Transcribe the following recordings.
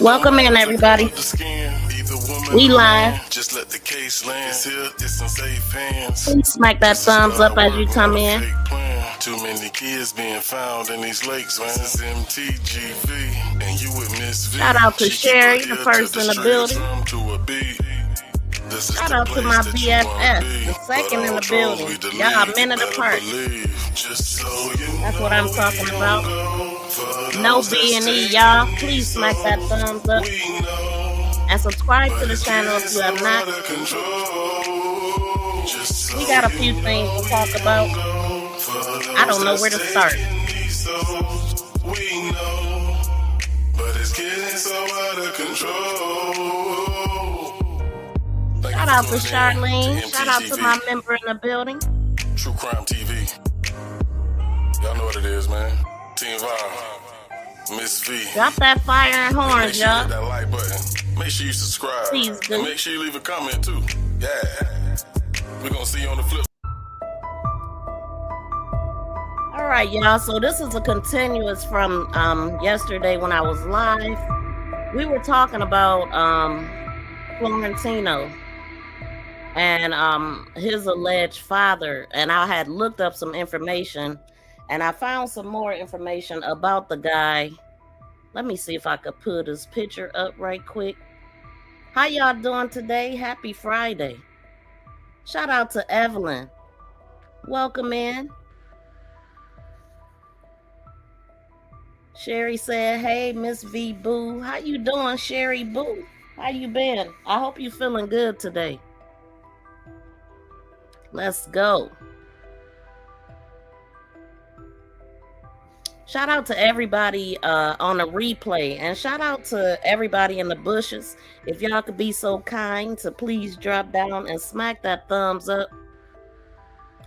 Welcome in, everybody. We live. Just let the case land. Here, it's in safe hands. Please smack that thumbs up as you come in. Too many kids being found in these lakes, man. This is MTGV, and you with Ms.V. Shout out to Sherry, the first in the building. Shout out to my BFF, the second in the building. Y'all a minute apart. That's what I'm talking about. No B&E, y'all. Please smack that thumbs up. And subscribe to the channel if you have not. We got a few things to talk about. I don't know where to start. Shout out to Charlene. Shout out to my member in the building. True Crime TV. Y'all know what it is, man. Team Vibe. Ms.V. Drop that fire and horns, y'all. Hit that like button. Make sure you subscribe. Please do. And make sure you leave a comment too. Yeah. We're gonna see you on the flip. All right, y'all. So this is a continuous from yesterday when I was live. We were talking about Florentino and his alleged father, and I had looked up some information, and I found some more information about the guy. Let me see if I could put his picture up right quick. How y'all doing today? Happy Friday. Shout out to Evelyn. Welcome in. Sherry said, hey, Ms.V. Boo. How you doing, Sherry Boo? How you been? I hope you feeling good today. Let's go. Shout out to everybody on the replay, and shout out to everybody in the bushes. If y'all could be so kind to please drop down and smack that thumbs up.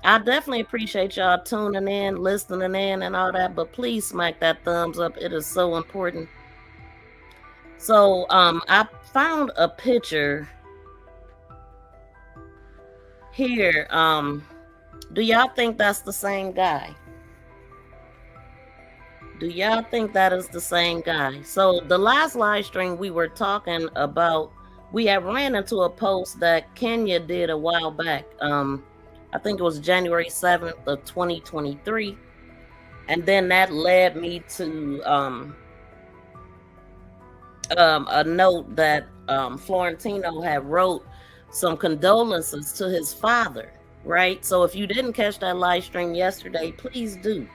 I definitely appreciate y'all tuning in, listening in, and all that, but please smack that thumbs up. It is so important. So I found a picture here. Do y'all think that's the same guy? Do y'all think that is the same guy? So the last live stream we were talking about, we had ran into a post that Kenya did a while back. I think it was January 7th of 2023. And then that led me to a note that Florentino had wrote some condolences to his father, right? So if you didn't catch that live stream yesterday, please do.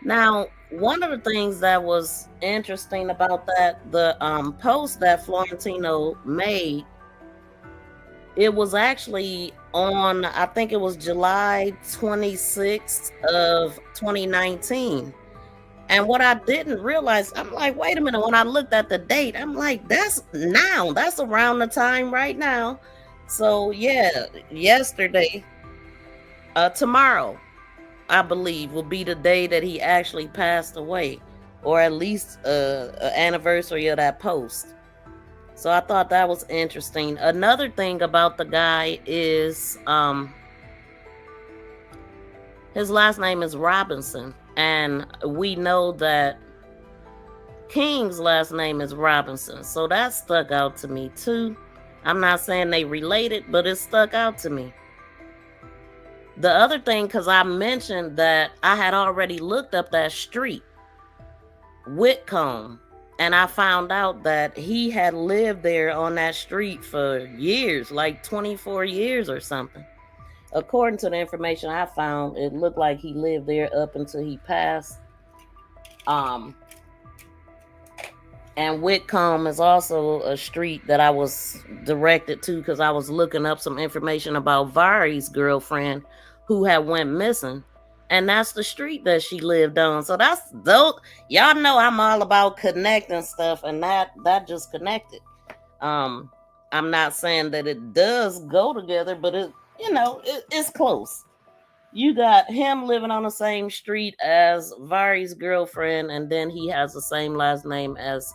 Now, one of the things that was interesting about that, the post that Florentino made, it was actually on, I think it was July 26th of 2019. And what I didn't realize, I'm like, wait a minute, when I looked at the date, I'm like, that's around the time right now. So yeah, yesterday, tomorrow, I believe, will be the day that he actually passed away, or at least an anniversary of that post. So I thought that was interesting. Another thing about the guy is his last name is Robinson, and we know that King's last name is Robinson. So that stuck out to me too. I'm not saying they related, but it stuck out to me. The other thing, because I mentioned that I had already looked up that street, Whitcomb, and I found out that he had lived there on that street for years, like 24 years or something. According to the information I found, it looked like he lived there up until he passed. And Whitcomb is also a street that I was directed to because I was looking up some information about Vari's girlfriend who had went missing. And that's the street that she lived on. So that's dope. Y'all know I'm all about connecting stuff, and that just connected. I'm not saying that it does go together, but it's close. You got him living on the same street as Vari's girlfriend, and then he has the same last name as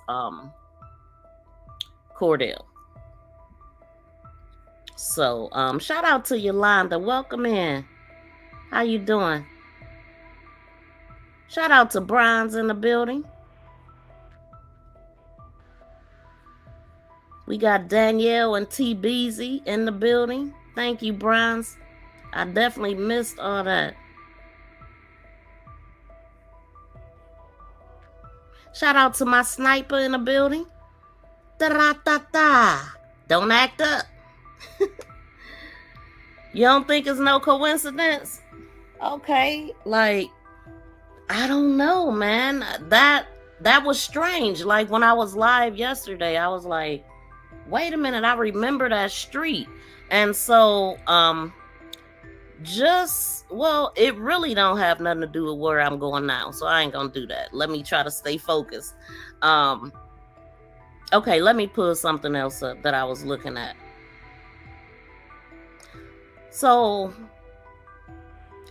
Cordell. So shout out to Yolanda. Welcome in. How you doing? Shout out to Bronze in the building. We got Danielle and T. Beezy in the building. Thank you, Bronze. I definitely missed all that. Shout out to my sniper in the building. Da-da-da-da. Don't act up. You don't think it's no coincidence? Okay, like, I don't know, man. That was strange. Like, when I was live yesterday, I was like, wait a minute, I remember that street. And so, it really don't have nothing to do with where I'm going now, so I ain't gonna do that. Let me try to stay focused. Okay, let me pull something else up that I was looking at. So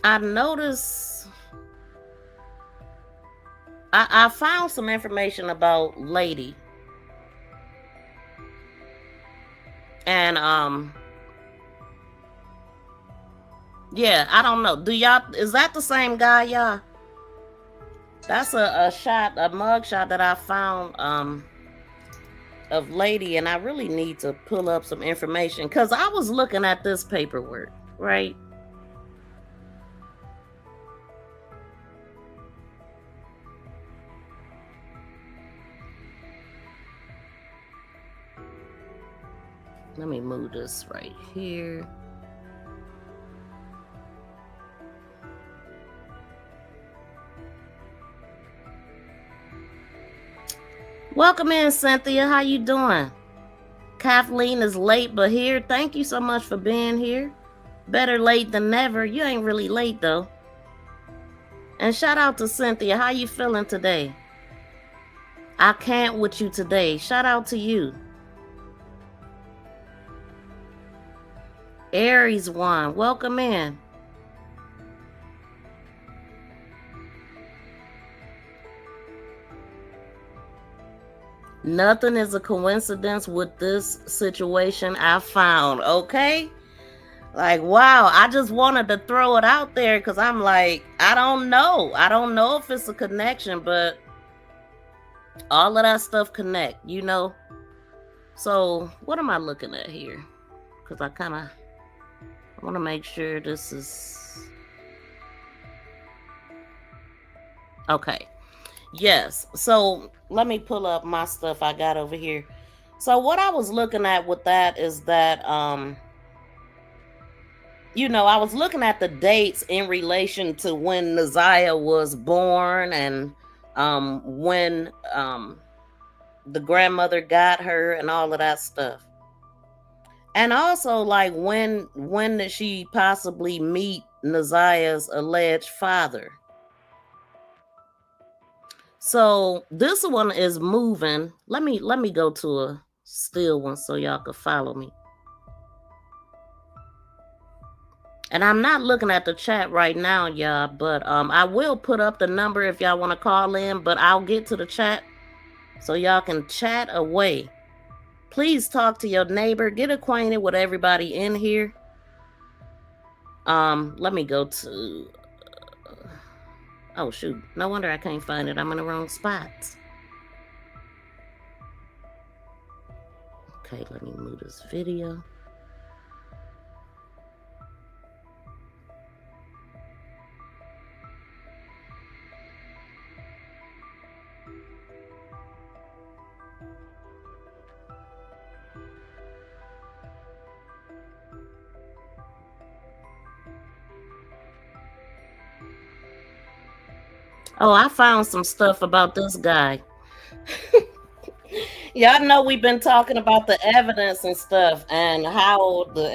I noticed I found some information about Lady. And yeah, I don't know. Is that the same guy, y'all? That's a mug shot that I found of Lady, and I really need to pull up some information because I was looking at this paperwork, right? Let me move this right here. Welcome in, Cynthia. How you doing? Kathleen is late but here. Thank you so much for being here. Better late than never. You ain't really late though. And shout out to Cynthia. How you feeling today? I can't with you today. Shout out to you. Aries one, welcome in. Nothing is a coincidence with this situation I found, okay? Like, wow, I just wanted to throw it out there because I'm like, I don't know. I don't know if it's a connection, but all of that stuff connect, you know? So, what am I looking at here? Because I want to make sure this is... Okay. Yes. So, let me pull up my stuff I got over here. So, what I was looking at with that is that, you know, I was looking at the dates in relation to when Naziyah was born and when the grandmother got her and all of that stuff. And also, like, when did she possibly meet Naziyah's alleged father? So this one is moving. Let me go to a still one so y'all can follow me. And I'm not looking at the chat right now, y'all, but I will put up the number if y'all want to call in, but I'll get to the chat so y'all can chat away. Please talk to your neighbor. Get acquainted with everybody in here. Let me go to... oh, shoot. No wonder I can't find it. I'm in the wrong spots. Okay, let me move this video. Oh, I found some stuff about this guy. Y'all know we've been talking about the evidence and stuff and how the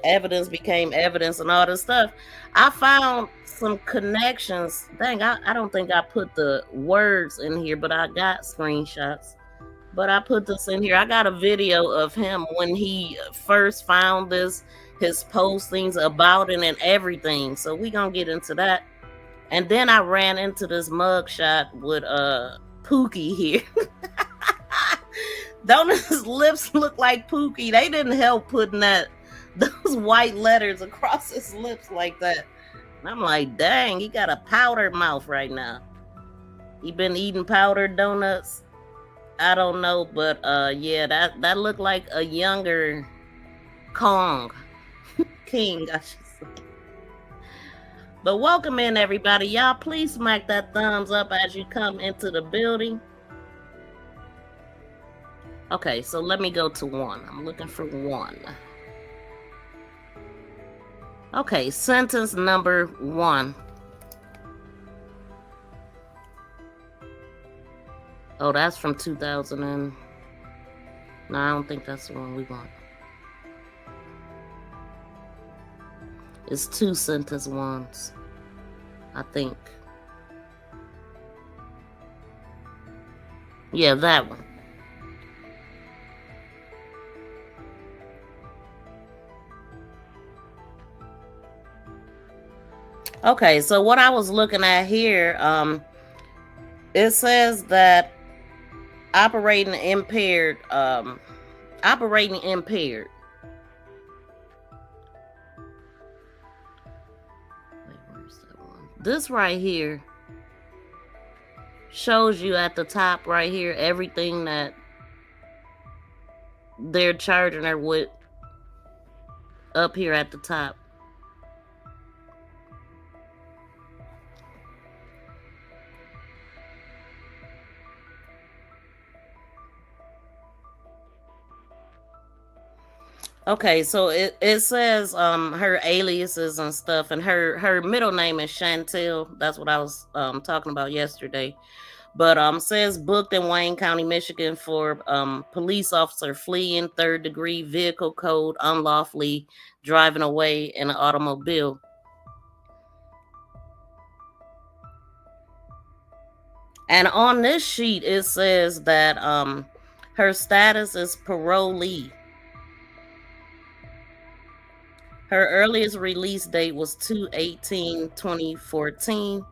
evidence became evidence and all this stuff. I found some connections. Dang, I don't think I put the words in here, but I got screenshots. But I put this in here. I got a video of him when he first found this, his postings about it and everything. So we gonna get into that. And then I ran into this mugshot with Pookie here. Don't his lips look like Pookie? They didn't help putting those white letters across his lips like that. And I'm like, dang, he got a powdered mouth right now. He been eating powdered donuts. I don't know, but yeah, that looked like a younger King, I should say. But welcome in, everybody. Y'all, please smack that thumbs up as you come into the building. Okay, so let me go to 1. I'm looking for 1. Okay, sentence number 1. Oh, that's from 2000 and... No, I don't think that's the one we want. It's 2 sentence ones, I think. Yeah, that one. Okay, so what I was looking at here, it says that operating impaired. Wait, where's that one? This right here shows you at the top right here everything that they're charging her with up here at the top. Okay, so it says her aliases and stuff, and her middle name is Chantel. That's what I was talking about yesterday. But says booked in Wayne County, Michigan for police officer fleeing 3rd degree vehicle code unlawfully driving away in an automobile. And on this sheet it says that her status is parolee. Her earliest release date was 2/18/2014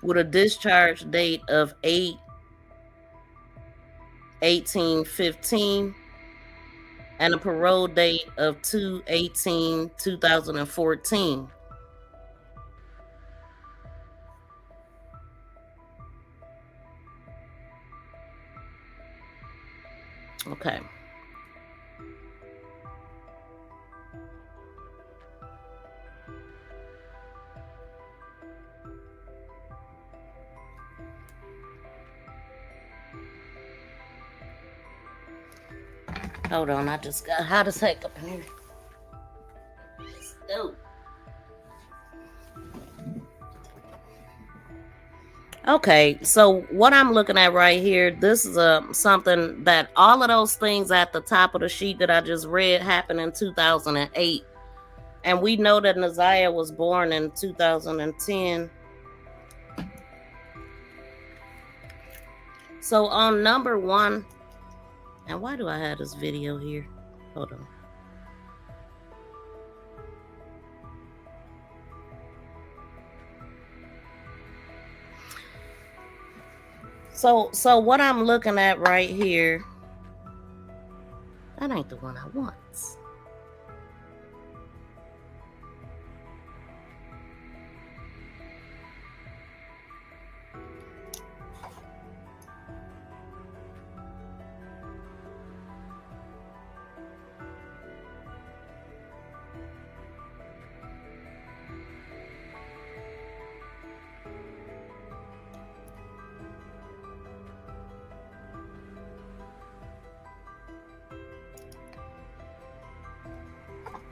with a discharge date of 8/18/15 and a parole date of 2/18/2014. Okay. Hold on, I just got hot as heck up in here. Oh. Okay, so what I'm looking at right here, this is something that all of those things at the top of the sheet that I just read happened in 2008. And we know that Naziyah was born in 2010. So on number 1, and why do I have this video here? Hold on. So what I'm looking at right here, that ain't the one I want.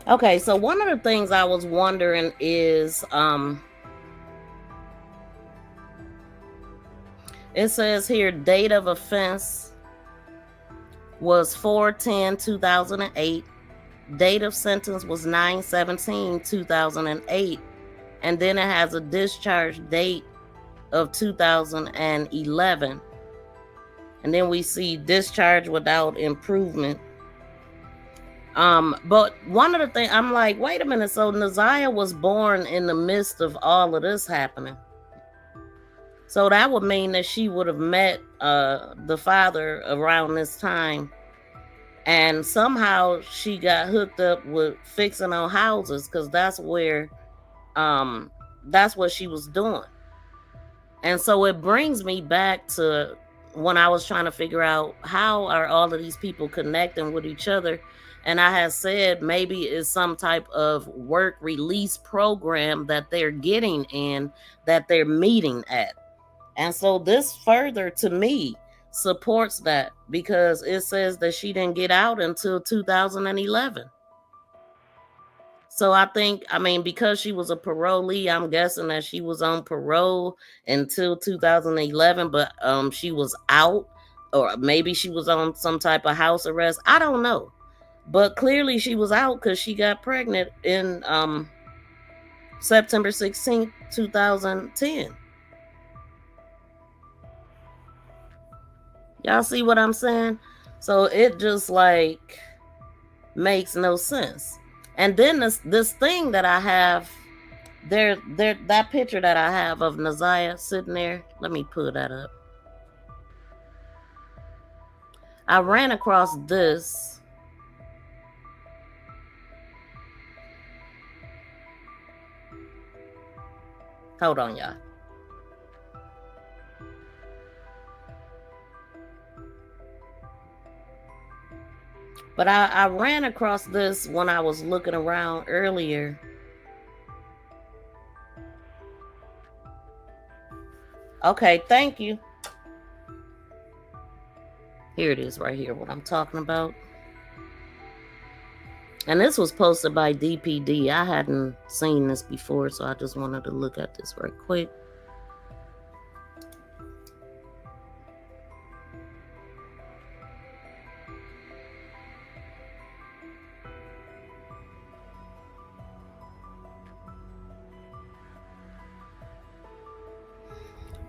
Okay, so one of the things I was wondering is it says here date of offense was 4/10/2008. Date of sentence was 9/17/2008. And then it has a discharge date of 2011. And then we see discharge without improvement. But one of the things, I'm like, wait a minute, so Naziyah was born in the midst of all of this happening. So that would mean that she would have met the father around this time. And somehow she got hooked up with fixing on houses, because that's where that's what she was doing. And so it brings me back to when I was trying to figure out how are all of these people connecting with each other, and I had said maybe it's some type of work release program that they're getting in, that they're meeting at. And so this further to me supports that, because it says that she didn't get out until 2011. So I think, because she was a parolee, I'm guessing that she was on parole until 2011, but she was out, or maybe she was on some type of house arrest. I don't know. But clearly she was out because she got pregnant in September 16th, 2010. Y'all see what I'm saying? So it just like makes no sense. And then this thing that I have there, that picture that I have of Naziyah sitting there, let me pull that up. I ran across this. Hold on, y'all. But I ran across this when I was looking around earlier. Okay, thank you. Here it is right here, what I'm talking about. And this was posted by DPD. I hadn't seen this before, so I just wanted to look at this right quick.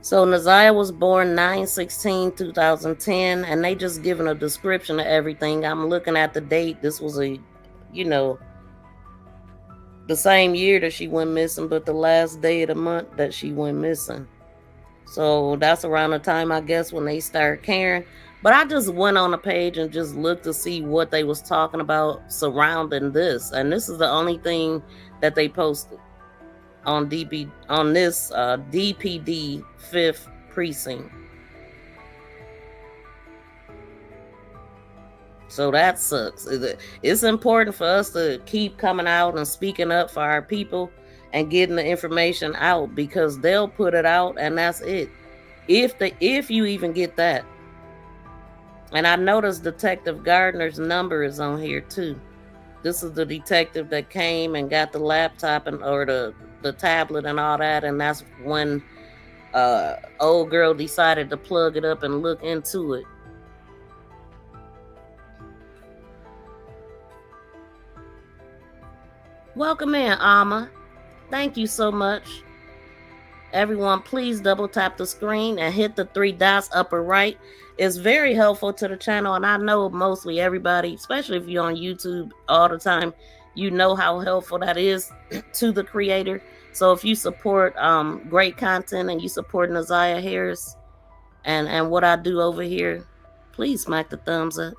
So Naziyah was born 9/16/2010, and they just given a description of everything. I'm looking at the date. This was the same year that she went missing, but the last day of the month that she went missing. So that's around the time, I guess, when they started caring. But I just went on the page and just looked to see what they was talking about surrounding this. And this is the only thing that they posted on this DPD 5th precinct. So that sucks. It's important for us to keep coming out and speaking up for our people and getting the information out, because they'll put it out and that's it. If you even get that. And I noticed Detective Gardner's number is on here too. This is the detective that came and got the laptop or the tablet and all that, and that's when old girl decided to plug it up and look into it. Welcome in, Alma. Thank you so much. Everyone, please double tap the screen and hit the 3 dots upper right. It's very helpful to the channel, and I know mostly everybody, especially if you're on YouTube all the time, you know how helpful that is to the creator. So if you support great content and you support Naziyah Harris and what I do over here, please smack the thumbs up.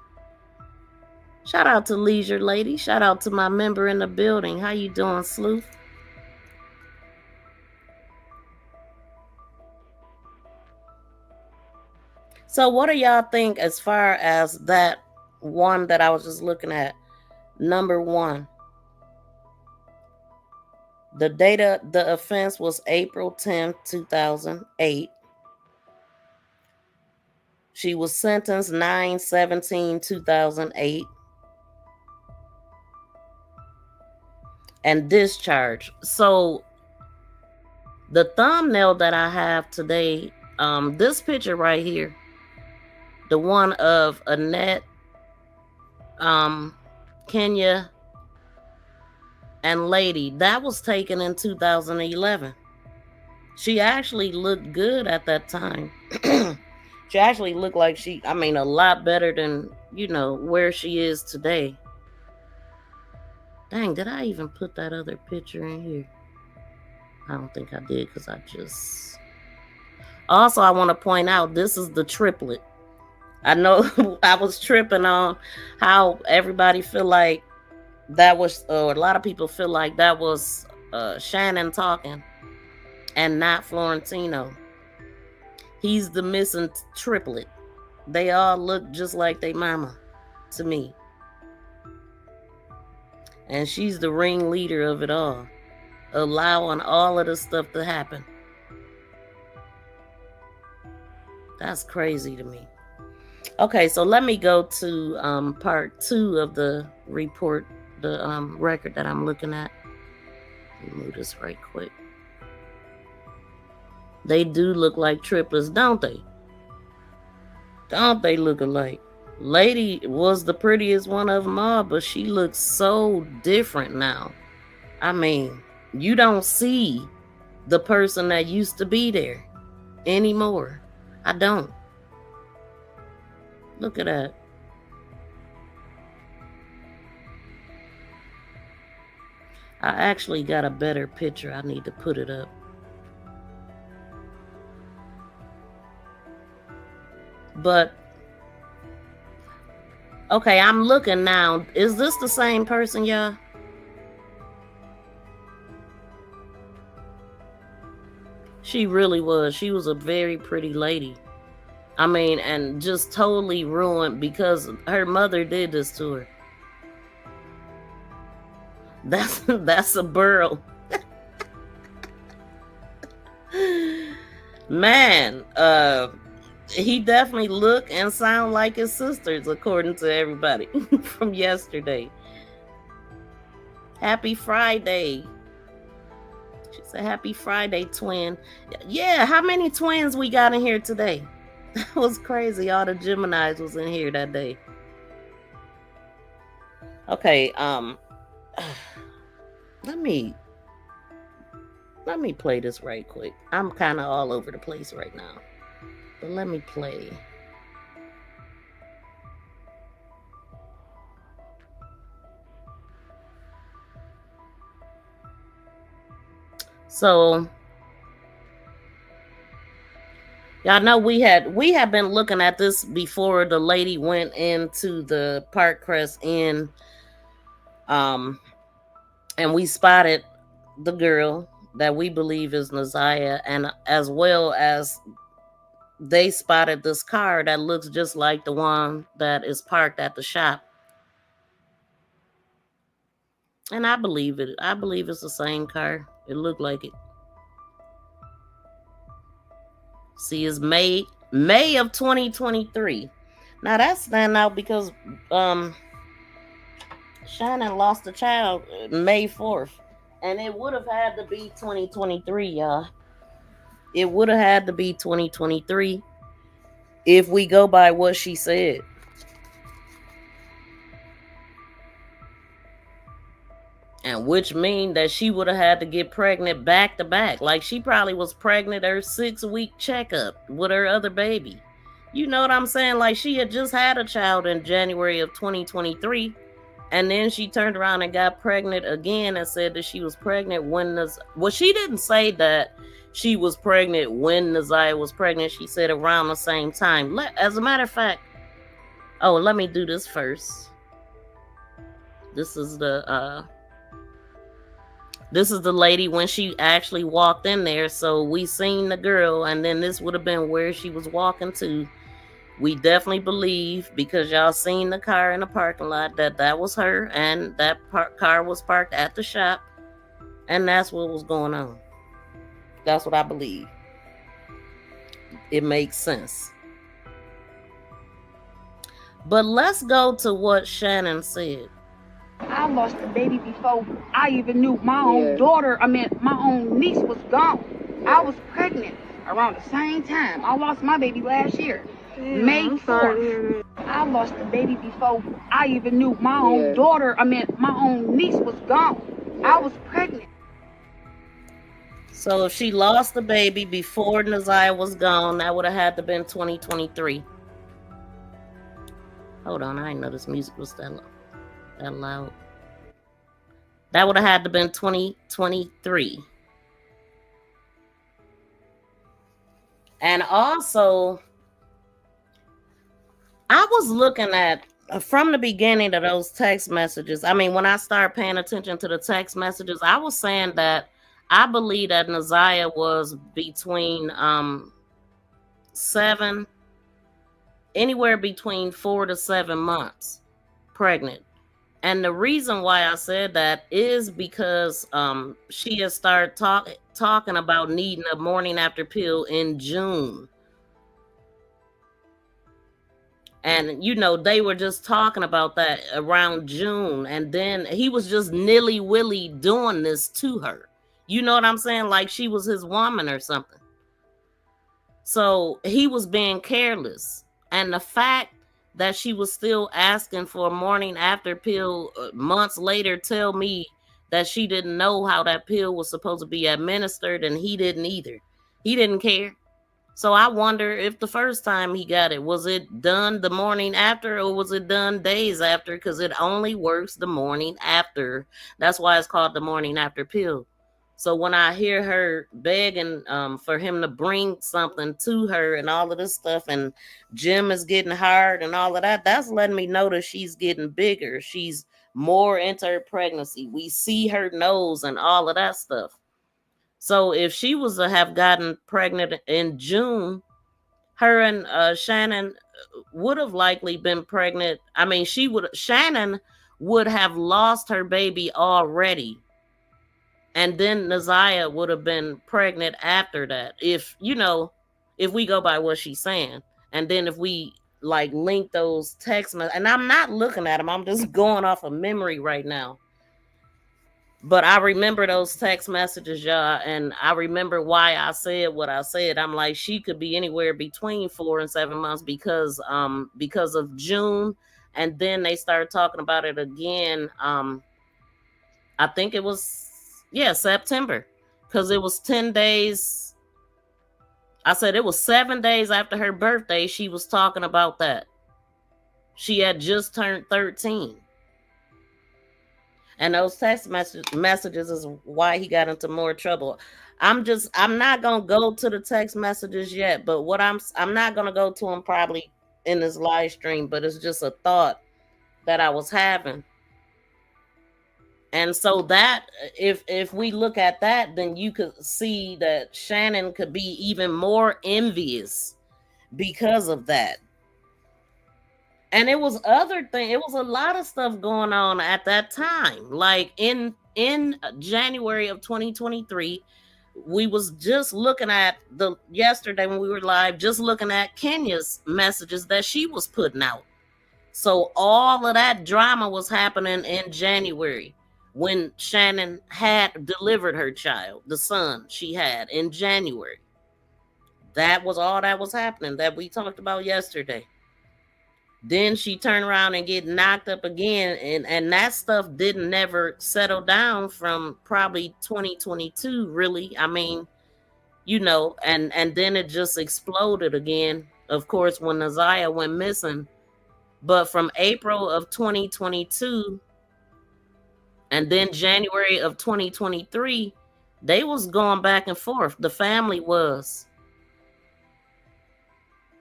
Shout out to Leisure Lady. Shout out to my member in the building. How you doing, Sleuth? So what do y'all think as far as that one that I was just looking at? Number 1. The offense was April 10th, 2008. She was sentenced 9/17/2008. And discharged. So the thumbnail that I have today, this picture right here, the one of Annette, Kenya, and Lady, that was taken in 2011. She actually looked good at that time. She actually looked like a lot better than, where she is today. Dang, did I even put that other picture in here? I don't think I did, because Also, I want to point out, this is the triplet. I know I was tripping on how everybody feel like that was, or a lot of people feel like that was Shannon talking and not Florentino. He's the missing triplet. They all look just like their mama to me. And she's the ringleader of it all, allowing all of this stuff to happen. That's crazy to me. Okay, so let me go to part 2 of the report, the record that I'm looking at. Let me move this right quick. They do look like triplets, don't they? Don't they look alike? Lady was the prettiest one of them all, but she looks so different now. I mean, you don't see the person that used to be there anymore. I don't. Look at that. I actually got a better picture. I need to put it up. But, okay, I'm looking now. Is this the same person, y'all? She really was. She was a very pretty lady. I mean, and just totally ruined because her mother did this to her. That's a burl. Man, he definitely look and sound like his sisters, according to everybody from yesterday. Happy Friday. She said, happy Friday, twin. Yeah, how many twins we got in here today? That was crazy. All the Geminis was in here that day. Okay, let me play this right quick. I'm kind of all over the place right now. But let me play. So y'all know we have been looking at this before the lady went into the Park Crest Inn. And we spotted the girl that we believe is Naziyah, and as well as they spotted this car that looks just like the one that is parked at the shop. And I believe it. I believe it's the same car. It looked like it. See, it's May of 2023. Now that's standing out because Shannon lost a child May 4th. And it would have had to be 2023, y'all. It would have had to be 2023 if we go by what she said. And which means that she would have had to get pregnant back to back. Like she probably was pregnant her 6-week checkup with her other baby. You know what I'm saying? Like she had just had a child in January of 2023. And then she turned around and got pregnant again and said that she was pregnant when she didn't say that she was pregnant when Naziyah was pregnant. She said around the same time. As a matter of fact, let me do this first. This is the lady when she actually walked in there. So we seen the girl, and then this would have been where she was walking to. We definitely believe, because y'all seen the car in the parking lot, that was her, and that car was parked at the shop, and that's what was going on. That's what I believe. It makes sense. But let's go to what Shannon said. I lost the baby before I even knew my own daughter, my own niece was gone. I was pregnant around the same time. I lost my baby last year. May 4th. I lost the baby before I even knew my own daughter, my own niece was gone. I was pregnant. So if she lost the baby before Naziyah was gone, that would have had to been 2023. Hold on, I didn't know this music was that loud. That would have had to been 2023. And also, I was looking at from the beginning of those text messages. I mean, when I started paying attention to the text messages, I was saying that I believe that Naziyah was between 7, anywhere between 4 to 7 months pregnant. And the reason why I said that is because she has started talking about needing a morning after pill in June. And they were just talking about that around June, and then he was just nilly-willy doing this to her. You know what I'm saying? Like she was his woman or something. So he was being careless. And the fact that she was still asking for a morning after pill months later tell me that she didn't know how that pill was supposed to be administered, and he didn't either. He didn't care. So I wonder if the first time he got it, was it done the morning after or was it done days after? Because it only works the morning after. That's why it's called the morning after pill. So when I hear her begging for him to bring something to her and all of this stuff, and Jim is getting hard and all of that, that's letting me know that she's getting bigger. She's more into her pregnancy. We see her nose and all of that stuff. So if she was to have gotten pregnant in June, her and Shannon would have likely been pregnant. I mean, Shannon would have lost her baby already. And then Naziyah would have been pregnant after that. If we go by what she's saying. And then if we link those text messages, and I'm not looking at them, I'm just going off of memory right now. But I remember those text messages, y'all, and I remember why I said what I said. I'm like, she could be anywhere between 4 and 7 months because of June, and then they started talking about it again. I think it was September, because it was 10 days. I said it was 7 days after her birthday. She was talking about that. She had just turned 13. And those text messages is why he got into more trouble. I'm not gonna go to the text messages yet, but I'm not gonna go to them probably in this live stream, but it's just a thought that I was having. And so that if we look at that, then you could see that Shannon could be even more envious because of that. And it was it was a lot of stuff going on at that time. Like in January of 2023, we was just looking at yesterday when we were live, just looking at Kenya's messages that she was putting out. So all of that drama was happening in January when Shannon had delivered her child, the son she had in January. That was all that was happening that we talked about yesterday. Then she turned around and get knocked up again, and that stuff didn't never settle down from probably 2022, really. I mean, and then it just exploded again, of course, when Naziyah went missing. But from April of 2022 and then January of 2023, they was going back and forth. The family was.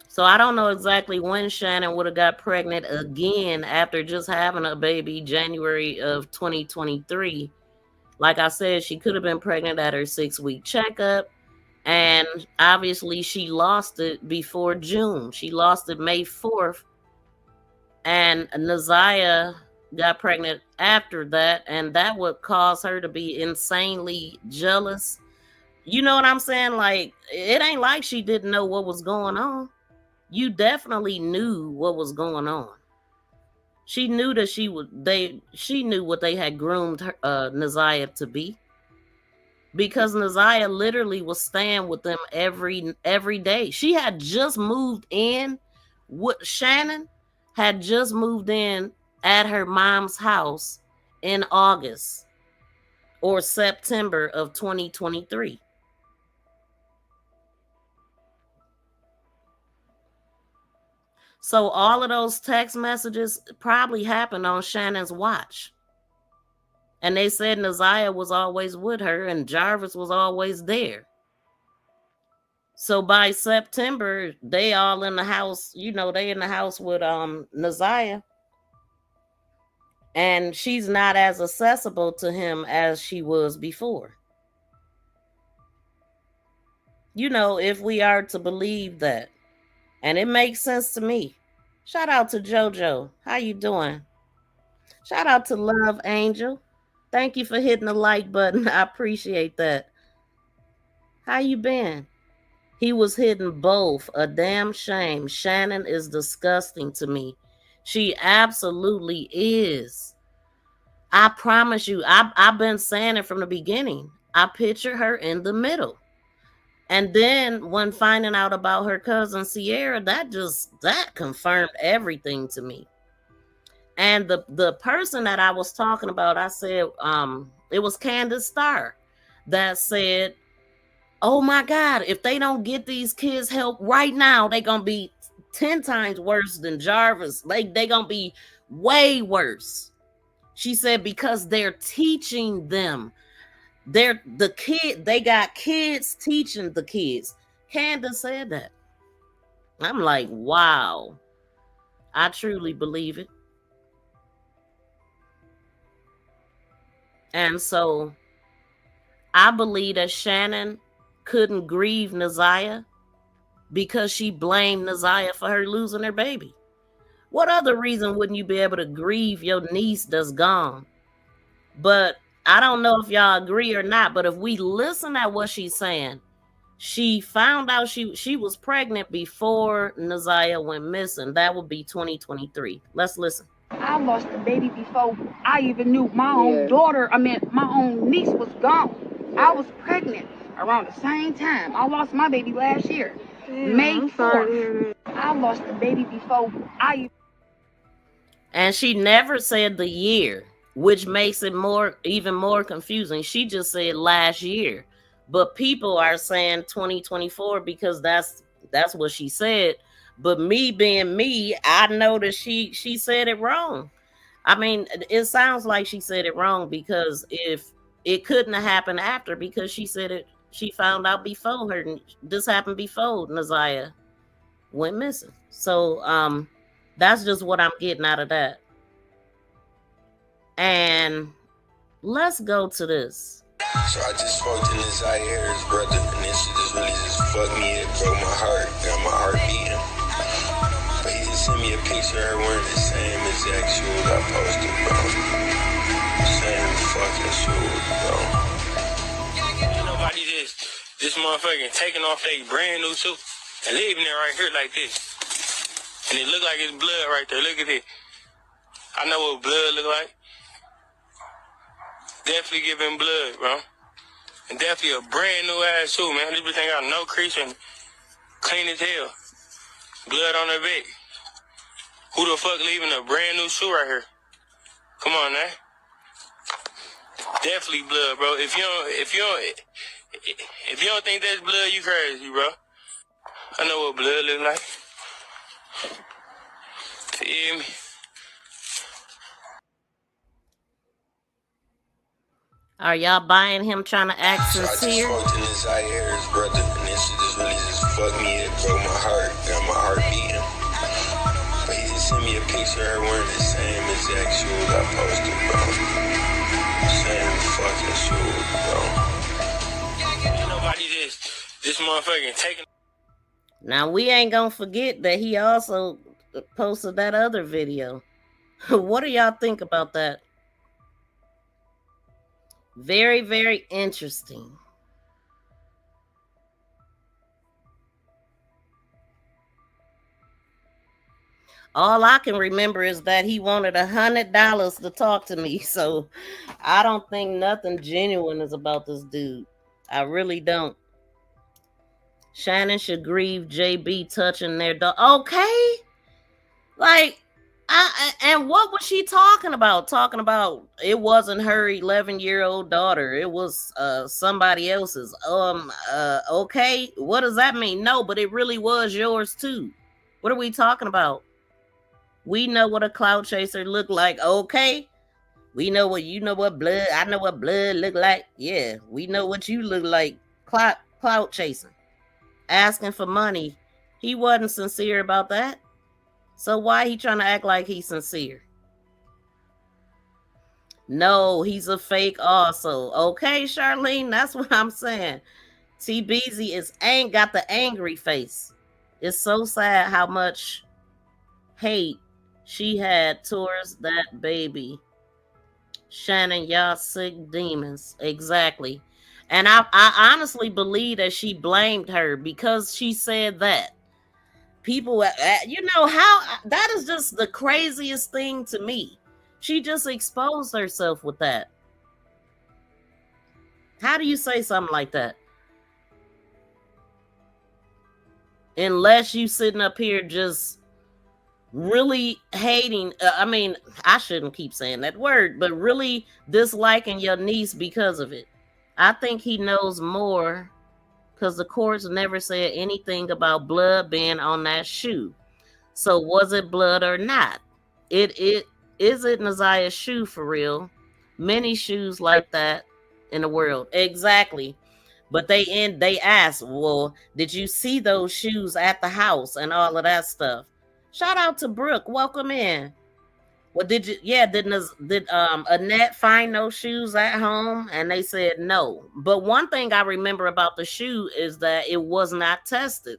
So I don't know exactly when Shannon would have got pregnant again after just having a baby January of 2023. Like I said, she could have been pregnant at her 6-week checkup. And obviously she lost it before June. She lost it May 4th. And Naziyah got pregnant after that. And that would cause her to be insanely jealous. You know what I'm saying? Like, it ain't like she didn't know what was going on. You definitely knew what was going on. She knew that she knew what they had groomed her, Naziyah to be. Because Naziyah literally was staying with them every day. She had just moved in. Shannon had just moved in at her mom's house in August or September of 2023. So all of those text messages probably happened on Shannon's watch. And they said Naziyah was always with her and Jarvis was always there. So by September, they all in the house, they in the house with Naziyah. And she's not as accessible to him as she was before. If we are to believe that. And it makes sense to me. Shout out to JoJo. How you doing? Shout out to Love Angel. Thank you for hitting the like button. I appreciate that. How you been? He was hitting both. A damn shame. Shannon is disgusting to me. She absolutely is. I promise you, I've been saying it from the beginning. I picture her in the middle. And then when finding out about her cousin Sierra, that confirmed everything to me. And the person that I was talking about, I said, it was Candace Starr that said, oh my God, if they don't get these kids help right now, they're gonna be 10 times worse than Jarvis. They gonna be way worse. She said, because they're teaching them. They got kids teaching the kids. Candace said that. I'm like, wow. I truly believe it. And so I believe that Shannon couldn't grieve Naziyah because she blamed Naziyah for her losing her baby. What other reason wouldn't you be able to grieve your niece that's gone? But I don't know if y'all agree or not, but if we listen at what she's saying, she found out she was pregnant before Naziyah went missing. That would be 2023. Let's listen. I lost the baby before I even knew my own daughter, my own niece was gone. I was pregnant around the same time. I lost my baby last year, May 4th. I lost the baby before And she never said the year, which makes it even more confusing. She just said last year. But people are saying 2024 because that's what she said. But me being me, I know that she said it wrong. I mean, it sounds like she said it wrong because if it couldn't have happened after, because she said it, she found out before her. This happened before Naziyah went missing. So that's just what I'm getting out of that. And let's go to this. So I just spoke to Naziyah Harris, brother, and this shit just really just fucked me. It broke my heart, got my heart beating. But he just sent me a picture of her wearing the same exact shoes I posted, bro. Same fucking shoes, bro. Ain't nobody this motherfucking taking off they brand new suit and leaving it right here like this. And it look like it's blood right there. Look at it. I know what blood look like. Definitely giving blood, bro. And definitely a brand new ass shoe, man. This bitch ain't got no crease and clean as hell. Blood on her back. Who the fuck leaving a brand new shoe right here? Come on, man. Definitely blood, bro. If you don't think that's blood, you crazy, bro. I know what blood look like. Feel me? Are y'all buying him trying to act sincere? So I just spoke to Naziyah Harris, brother, and this shit just really just fucked me. It broke my heart, got my heart beating. But he just sent me a picture of her wearing the same exact shoes I posted, bro. Same fucking shoes, bro. Ain't nobody this motherfucking taking. Now we ain't gonna forget that he also posted that other video. What do y'all think about that? Very, very interesting. All I can remember is that he wanted $100 to talk to me. So I don't think nothing genuine is about this dude. I really don't. Shannon should grieve JB touching their dog. Okay. Like, and what was she talking about? Talking about it wasn't her 11-year-old daughter. It was somebody else's. Okay. What does that mean? No, but it really was yours too. What are we talking about? We know what a cloud chaser look like. Okay. We know what you know what blood. I know what blood look like. Yeah, we know what you look like. Cloud chasing. Asking for money. He wasn't sincere about that. So why he trying to act like he's sincere? No, he's a fake also. Okay, Charlene, that's what I'm saying. TBZ ain't got the angry face. It's so sad how much hate she had towards that baby. Shannon, y'all sick demons. Exactly. And I honestly believe that she blamed her because she said that. People, you know, how that is just the craziest thing to me. She just exposed herself with that. How do you say something like that? Unless you sitting up here just really hating, I shouldn't keep saying that word, but really disliking your niece because of it. I think he knows more because the courts never said anything about blood being on that shoe. So was it blood or not? It is it Naziyah's shoe for real? Many shoes like that in the world. Exactly. But they asked, well, did you see those shoes at the house and all of that stuff? Shout out to Brooke. Welcome in. Well, did Annette find those shoes at home? And they said no. But one thing I remember about the shoe is that it was not tested.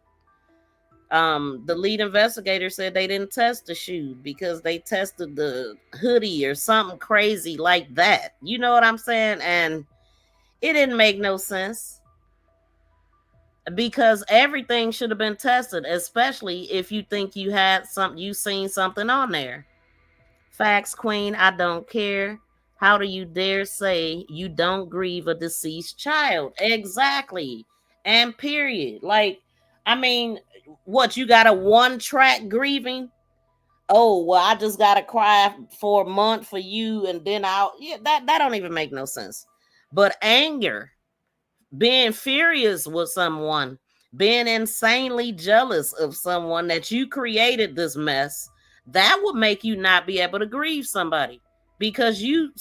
The lead investigator said they didn't test the shoe because they tested the hoodie or something crazy like that. You know what I'm saying? And it didn't make no sense because everything should have been tested, especially if you think you seen something on there. Facts, Queen, I don't care. How do you dare say you don't grieve a deceased child? Exactly. And period. Like, I mean, what, you got a one-track grieving? Oh, well, I just got to cry for a month for you, and then that don't even make no sense. But anger, being furious with someone, being insanely jealous of someone that you created this mess, that would make you not be able to grieve somebody because you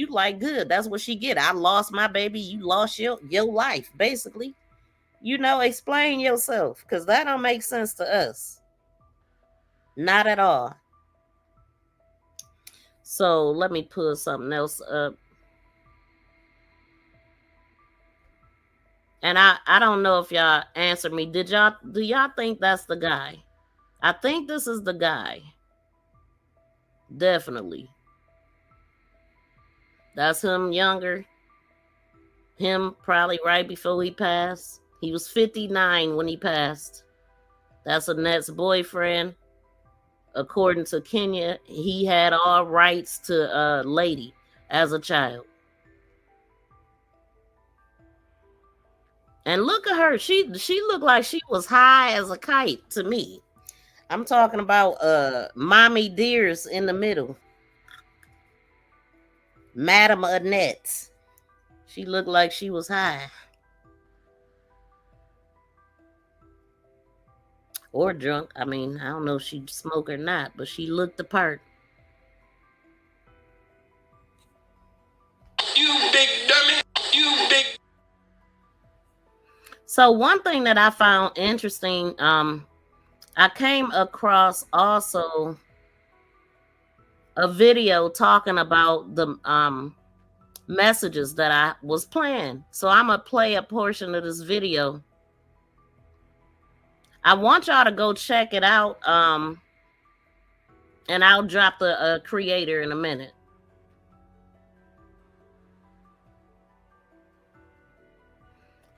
like, good. That's what she get. I lost my baby. You lost your life, basically. You know, explain yourself because that don't make sense to us. Not at all. So let me pull something else up. And I don't know if y'all answered me. Do y'all think that's the guy? I think this is the guy. Definitely. That's him younger. Him probably right before he passed. He was 59 when he passed. That's Annette's boyfriend. According to Kenya, he had all rights to Lady as a child. And look at her. She looked like she was high as a kite to me. I'm talking about Mommy Dears in the middle. Madam Annette. She looked like she was high. Or drunk. I mean, I don't know if she'd smoke or not, but she looked the part. You big dummy. You big. So one thing that I found interesting, I came across also a video talking about the messages that I was playing. So I'm going to play a portion of this video. I want y'all to go check it out. And I'll drop the creator in a minute.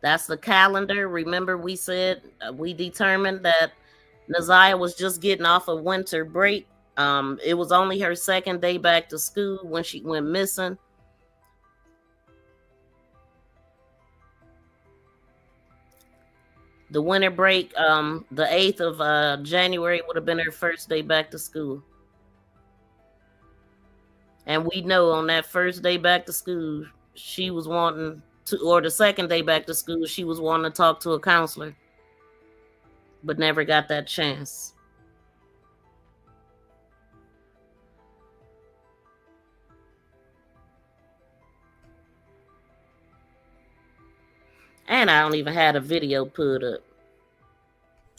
That's the calendar. Remember, we said we determined that Naziyah was just getting off of winter break. It was only her second day back to school when she went missing. The winter break, the 8th of January would have been her first day back to school. And we know on that first day back to school, she was wanting to, or the second day back to school, she was wanting to talk to a counselor, but never got that chance. And I don't even have a video put up.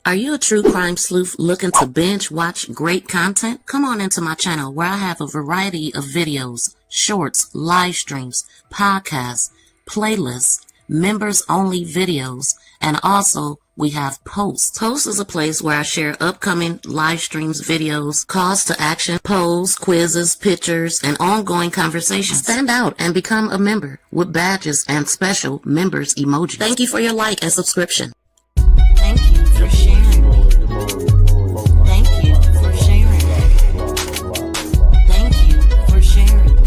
Are you a true crime sleuth looking to binge watch great content? Come on into my channel where I have a variety of videos, shorts, live streams, podcasts, playlists, members only videos, and also we have Post. Post is a place where I share upcoming live streams, videos, calls to action, polls, quizzes, pictures, and ongoing conversations. Stand out and become a member with badges and special members emojis. Thank you for your like and subscription. Thank you for sharing. Thank you for sharing. Thank you for sharing.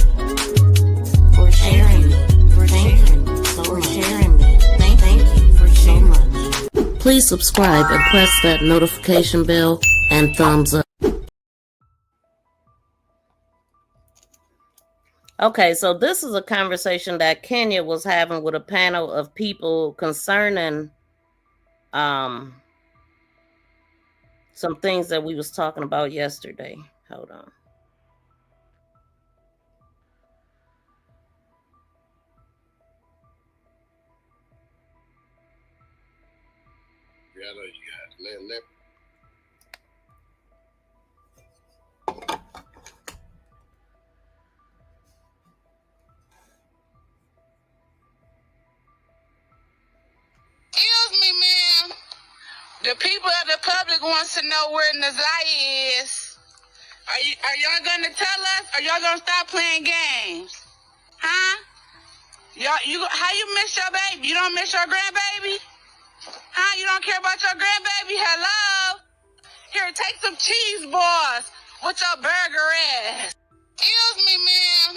For sharing. For sharing. For sharing. Thank you for so much. Please subscribe and press that notification bell and thumbs up. Okay, so this is a conversation that Kenya was having with a panel of people concerning some things that we was talking about yesterday. Hold on. Yeah, I know you got let. Excuse me, ma'am. The people of the public wants to know where Naziyah is. Are y'all gonna tell us, or y'all gonna stop playing games? Huh? How you miss your baby? You don't miss your grandbaby? Huh? You don't care about your grandbaby? Hello? Here, take some cheese balls with your burger ass. Excuse me, ma'am.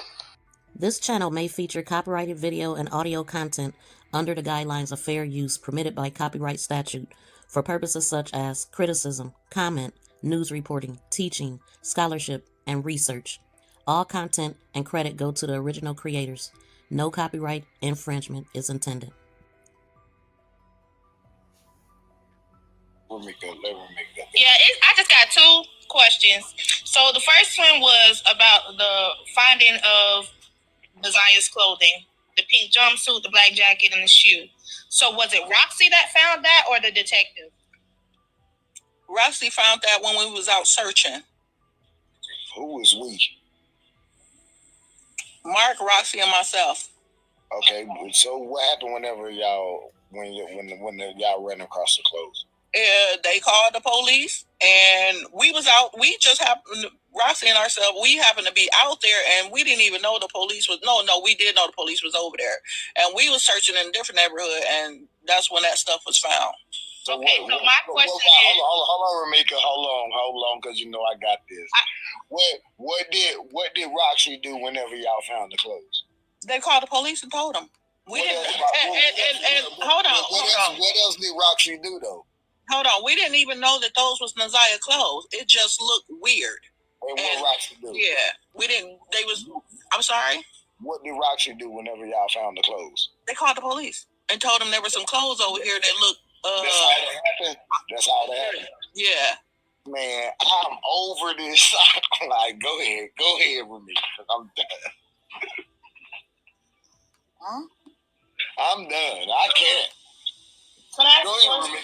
This channel may feature copyrighted video and audio content under the guidelines of fair use permitted by copyright statute for purposes such as criticism, comment, news reporting, teaching, scholarship, and research. All content and credit go to the original creators. No copyright infringement is intended. Let me go. Yeah, I just got two questions. So the first one was about the finding of Naziyah's clothing, the pink jumpsuit, the black jacket, and the shoe. So was it Roxy that found that, or the detective? Roxy found that when we was out searching. Who was we? Mark, Roxy, and myself. Okay, so what happened whenever y'all when y'all ran across the clothes? They called the police, and we was out. We just happened, Roxy and ourselves. We happened to be out there, and we didn't even know the police was. No, we did know the police was over there, and we was searching in a different neighborhood, and that's when that stuff was found. So okay, so my question is, hold on, Ramika, hold on, because you know I got this. What did Roxy do whenever y'all found the clothes? They called the police and told them. We didn't. Hold on. What else did Roxy do though? Hold on, we didn't even know that those was Naziyah clothes. It just looked weird. And what Roxy do? Yeah, we didn't. They was. I'm sorry. What did Roxy do whenever y'all found the clothes? They called the police and told them there were some clothes over here that looked. That's all that happened. That's all that happened. Yeah. Man, I'm over this. I'm like, go ahead with me, because I'm done. Huh? I'm done. I can't. Can I Go ahead with me.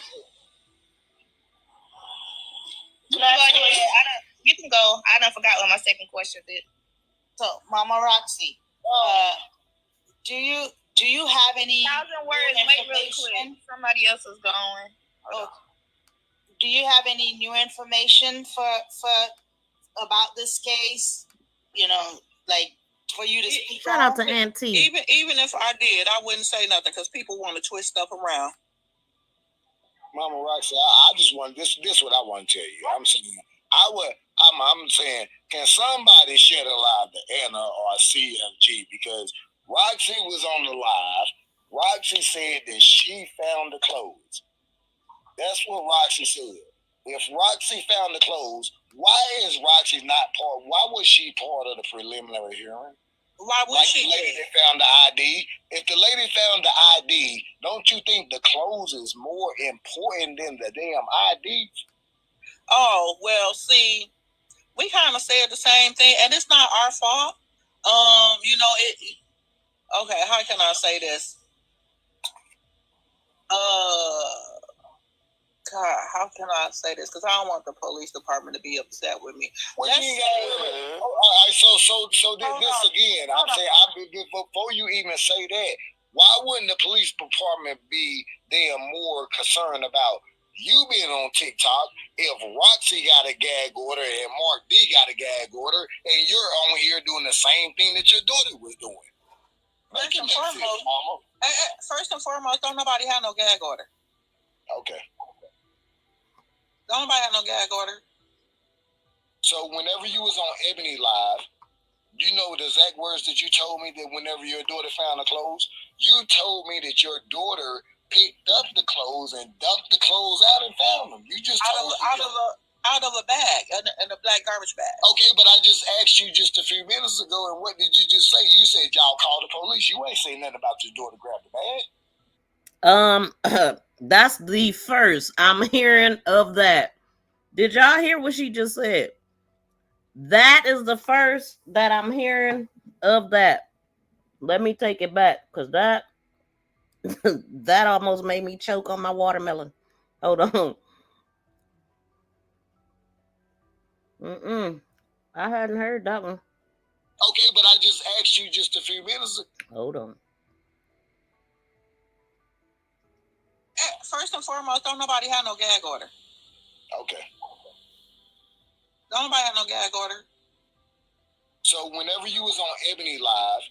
You can go. I done forgot what my second question is. So, Mama Roxy, do you have any 1,000 words, wait really quick. Somebody else is going. Oh, do you have any new information for about this case? You know, like for you to speak. Shout out to Auntie. Even if I did, I wouldn't say nothing because people want to twist stuff around. Mama Roxy, I just want this what I want to tell you. I'm saying, can somebody shed a light to Anna or CFG? Because Roxy was on the live. Roxy said that she found the clothes. That's what Roxy said. If Roxy found the clothes, why is Roxy not part? Why was she part of the preliminary hearing? Why would she? The lady that found the ID. If the lady found the ID, don't you think the clothes is more important than the damn ID? Oh, well, see, we kind of said the same thing, and it's not our fault. Okay, how can I say this? God, how can I say this? Because I don't want the police department to be upset with me. Well, all right, so this again. I'm saying, before you even say that, Why wouldn't the police department be damn more concerned about you being on TikTok if Roxy got a gag order and Mark D got a gag order and you're on here doing the same thing that your daughter was doing? First and foremost, don't nobody have no gag order. Okay. Don't nobody have no gag order. So whenever you was on Ebony Live, you know the exact words that you told me that whenever your daughter found the clothes, you told me that your daughter picked up the clothes and dumped the clothes out and found them. You just out of a bag, in a black garbage bag. Okay, but I just asked you just a few minutes ago, and what did you just say? You said y'all called the police. You ain't saying nothing about your daughter grabbed the bag. That's the first I'm hearing of that. Did y'all hear what she just said? That is the first that I'm hearing of that. Let me take it back, because that that almost made me choke on my watermelon. Hold on. I hadn't heard that one. Okay, but I just asked you just a few minutes ago. Hold on. First and foremost, don't nobody have no gag order. Okay. Don't nobody have no gag order. So whenever you was on Ebony Live,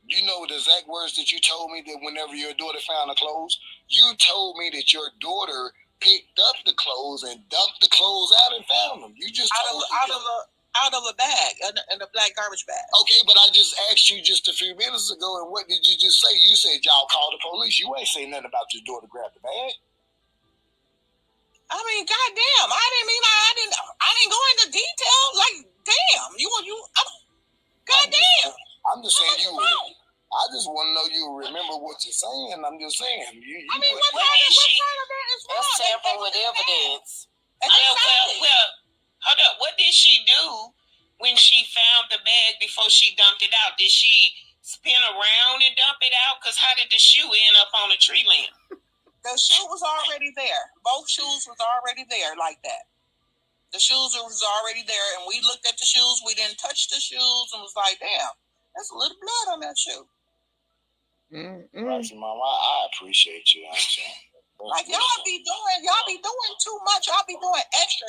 you know the exact words that you told me that whenever your daughter found the clothes, you told me that your daughter picked up the clothes and dumped the clothes out and found them. You just out of a bag, in a black garbage bag. Okay, but I just asked you just a few minutes ago, and what did you just say? You said y'all called the police. You ain't saying nothing about your daughter grabbed the bag. I mean, goddamn, I didn't go into detail. Like, damn, goddamn. I'm just saying I just want to know you remember what you're saying. I'm just saying. What part of that is wrong? That's tampering with evidence. Well, hold up. What did she do when she found the bag before she dumped it out? Did she spin around and dump it out? Because how did the shoe end up on a tree limb? The shoe was already there. Both shoes was already there like that. The shoes was already there, and we looked at the shoes. We didn't touch the shoes and was like, damn, there's a little blood on that shoe. Right, Mama, I appreciate you. I'm saying. Like y'all be doing too much. Y'all be doing extra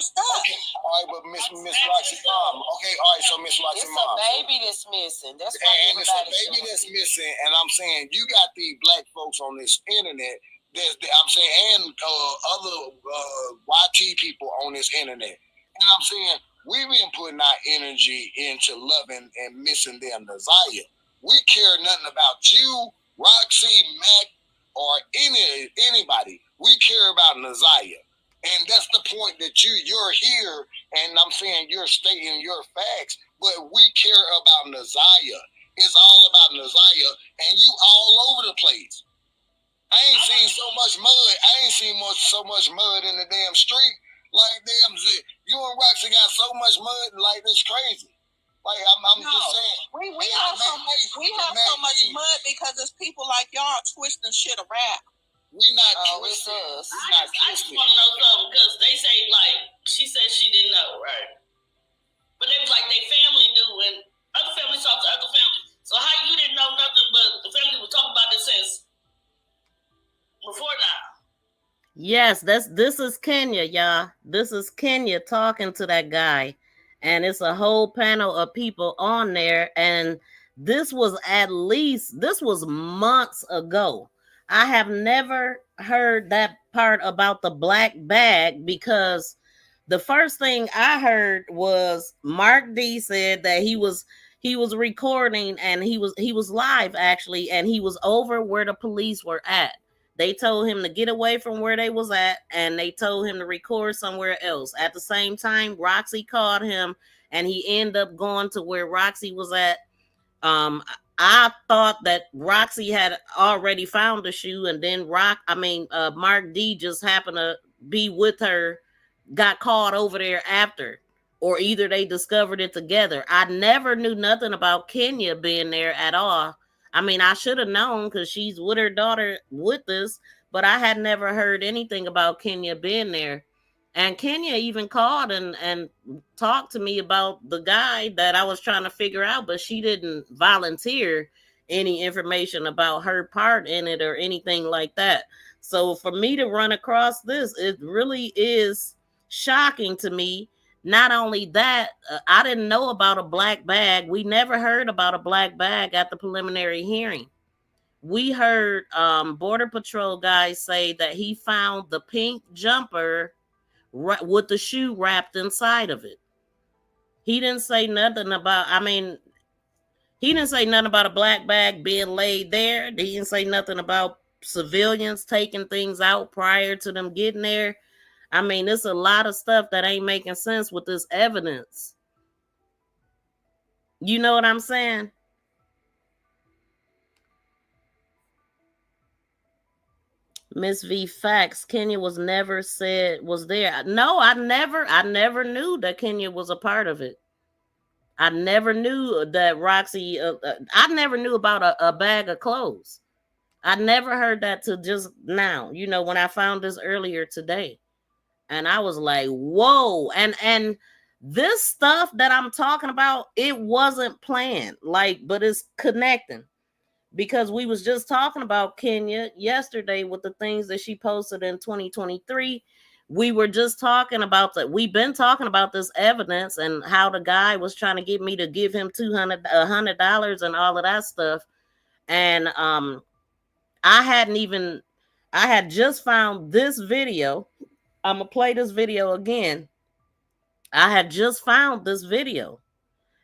stuff. Okay. All right, but Miss Roxy Mom. Okay, all right, so Miss Roxy Mom. It's a baby that's missing. That's why and it's a baby that's missing. And I'm saying you got these black folks on this internet. I'm saying, and other YT people on this internet. And I'm saying we've been putting our energy into loving and missing them, Naziyah. We care nothing about you, Roxy, Mac, or anybody. We care about Naziyah. And that's the point that you're here, and I'm saying you're stating your facts, but we care about Naziyah. It's all about Naziyah, and you all over the place. I ain't seen so much mud. I ain't seen so much mud in the damn street. Like, damn, you and Roxy got so much mud, like, it's crazy. Like, I'm just saying. We have so much mud because it's people like y'all twisting shit around. We not twisting. I just want to know something, because they say, like, she said she didn't know, right? But they was like, they family knew, and other families talk to other families. So how you didn't know nothing, but the family was talking about this since before now? Yes, this is Kenya, y'all. This is Kenya talking to that guy. And it's a whole panel of people on there. And this was months ago. I have never heard that part about the black bag, because the first thing I heard was Mark D said that he was recording, and he was live actually, and he was over where the police were at. They told him to get away from where they was at, and they told him to record somewhere else. At the same time, Roxy called him, and he ended up going to where Roxy was at. I thought that Roxy had already found the shoe, and then Mark D just happened to be with her, got caught over there after, or either they discovered it together. I never knew nothing about Kenya being there at all. I mean, I should have known because she's with her daughter with us, but I had never heard anything about Kenya being there. And Kenya even called and talked to me about the guy that I was trying to figure out, but she didn't volunteer. any information about her part in it or anything like that. So for me to run across this, it really is shocking to me. Not only that, I didn't know about a black bag. We never heard about a black bag at the preliminary hearing. We heard Border Patrol guys say that he found the pink jumper with the shoe wrapped inside of it. He didn't say nothing about, he didn't say nothing about a black bag being laid there. He didn't say nothing about civilians taking things out prior to them getting there. There's a lot of stuff that ain't making sense with this evidence. You know what I'm saying? Ms.V facts. Kenya was never said was there. No, I never knew that Kenya was a part of it. I never knew that Roxy, I never knew about a bag of clothes. I never heard that till just now, when I found this earlier today. And I was like, whoa. And this stuff that I'm talking about, it wasn't planned, but it's connecting. Because we was just talking about Kenya yesterday with the things that she posted in 2023. We were just talking about that. We've been talking about this evidence and how the guy was trying to get me to give him $100 and all of that stuff. And I had just found this video. I'm gonna play this video again. I had just found this video.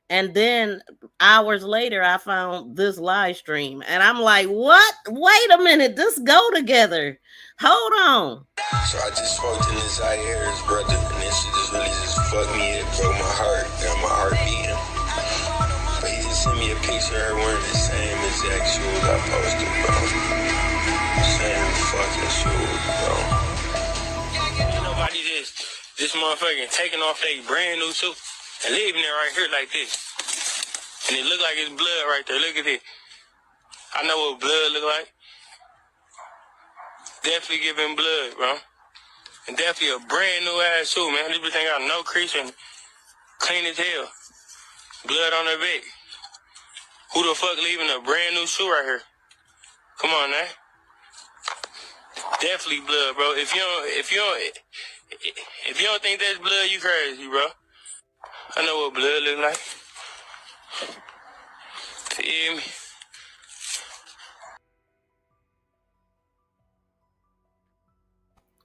And then hours later, I found this live stream. And I'm like, what? Wait a minute. This go together. Hold on. So I just spoke to Naziyah Harris, brother, and this shit just really just fucked me. It broke my heart. Got my heart beating. But he just sent me a picture of her wearing the same exact shoes I posted, bro. Same fucking shoes, bro. Ain't nobody this motherfucking taking off their brand new suit and leaving it right here like this. And it look like it's blood right there. Look at it. I know what blood look like. Definitely giving blood, bro. And definitely a brand new ass suit, man. This bitch ain't got no crease and clean as hell. Blood on her back. Who the fuck leaving a brand new shoe right here? Come on, man. Definitely blood, bro. If you don't think that's blood, you crazy, bro. I know what blood look like. Feel me?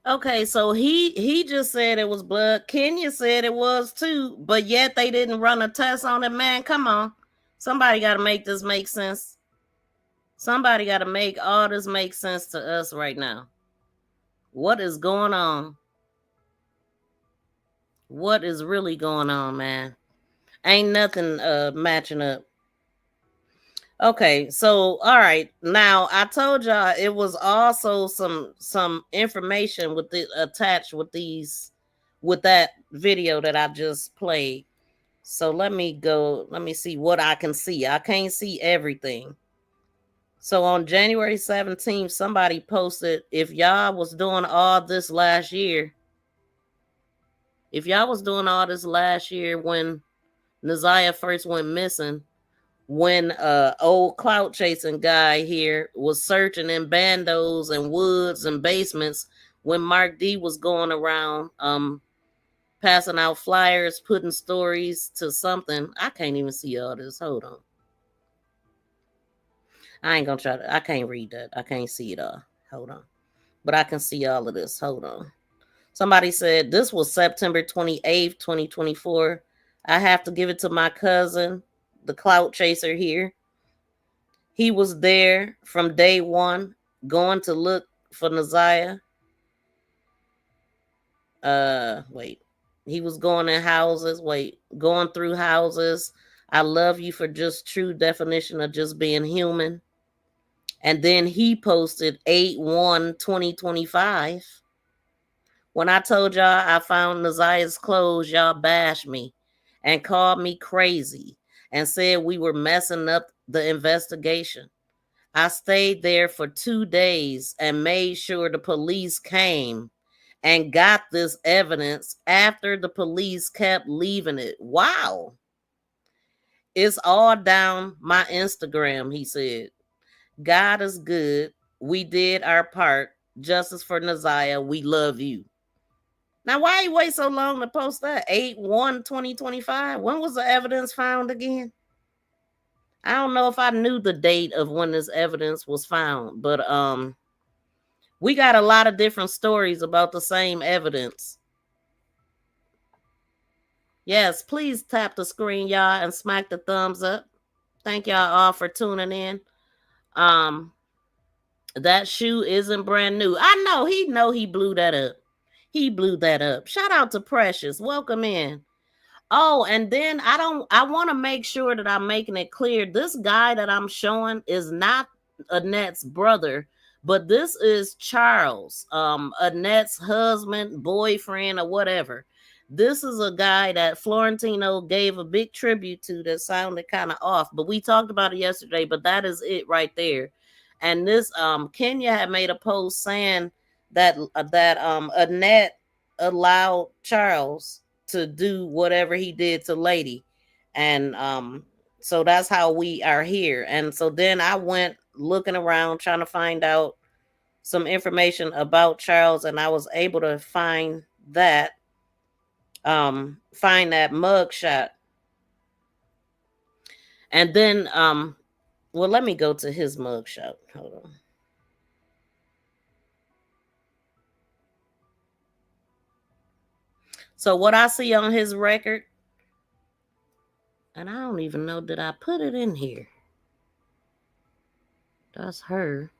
Okay, so he just said it was blood. Kenya said it was too, but yet they didn't run a test on it, man. Come on. Somebody got to make this make sense. Somebody got to make all this make sense to us right now. What is going on? What is really going on, man? Ain't nothing matching up. Okay, so all right. Now I told y'all it was also some information with the attached with that video that I just played. So let me see what I can see. I can't see everything. So on January 17th, somebody posted, if y'all was doing all this last year when Naziyah first went missing, when old clout chasing guy here was searching in bandos and woods and basements, when Mark D was going around passing out flyers, putting stories to something. I can't even see all this. Hold on. I ain't gonna try to. I can't read that. I can't see it all. Hold on. But I can see all of this. Hold on. Somebody said this was September 28th, 2024. I have to give it to my cousin, the clout chaser here. He was there from day one, going to look for Naziyah. He was going in houses. Going through houses. I love you for just true definition of just being human. And then he posted 8/1/2025. When I told y'all I found Naziyah's clothes, y'all bashed me and called me crazy and said we were messing up the investigation. I stayed there for 2 days and made sure the police came and got this evidence after the police kept leaving it. Wow. It's all down my Instagram, he said. God is good. We did our part. Justice for Naziyah. We love you. Now, why you wait so long to post that? 8/1/2025. When was the evidence found again? I don't know if I knew the date of when this evidence was found, but we got a lot of different stories about the same evidence. Yes, please tap the screen, y'all, and smack the thumbs up. Thank y'all all for tuning in. That shoe isn't brand new. I know he blew that up. He blew that up. Shout out to Precious. Welcome in. Oh, and then I want to make sure that I'm making it clear. This guy that I'm showing is not Annette's brother, but this is Charles, Annette's husband, boyfriend, or whatever. This is a guy that Florentino gave a big tribute to that sounded kind of off, but we talked about it yesterday, but that is it right there. And this Kenya had made a post saying that Annette allowed Charles to do whatever he did to Lady. And so that's how we are here. And so then I went looking around trying to find out some information about Charles, and I was able to find that mug shot. And then well, let me go to his mug shot. Hold on. So what I see on his record, and I don't even know, did I put it in here? That's her.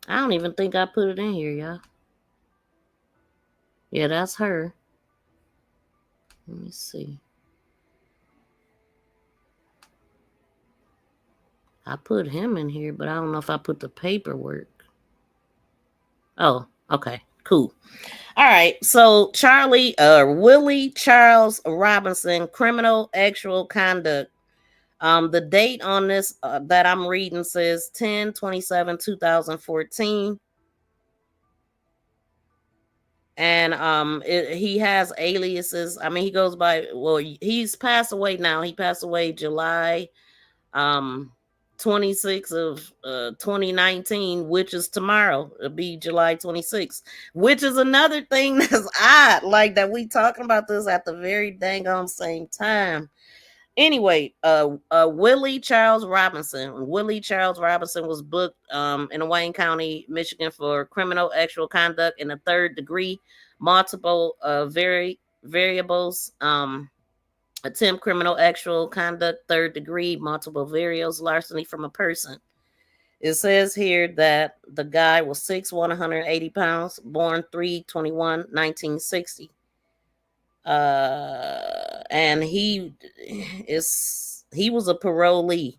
I don't even think I put it in here, y'all. Yeah, that's her. Let me see. I put him in here, but I don't know if I put the paperwork. Oh, okay, cool. All right, so Willie Charles Robinson, criminal actual conduct. The date on this that I'm reading says 10/27/2014. And he has aliases. I mean, he goes by, well, he's passed away now. He passed away July 26th of 2019, which is tomorrow. It'll be July 26th, which is another thing that's odd, like that we talking about this at the very dang on same time. Anyway, Willie Charles Robinson. Willie Charles Robinson was booked in Wayne County, Michigan for criminal actual conduct in the 3rd degree, multiple variables, attempt criminal actual conduct, 3rd degree, multiple variables, larceny from a person. It says here that the guy was 6'1", 180 pounds, born 3/21/1960. And he was a parolee.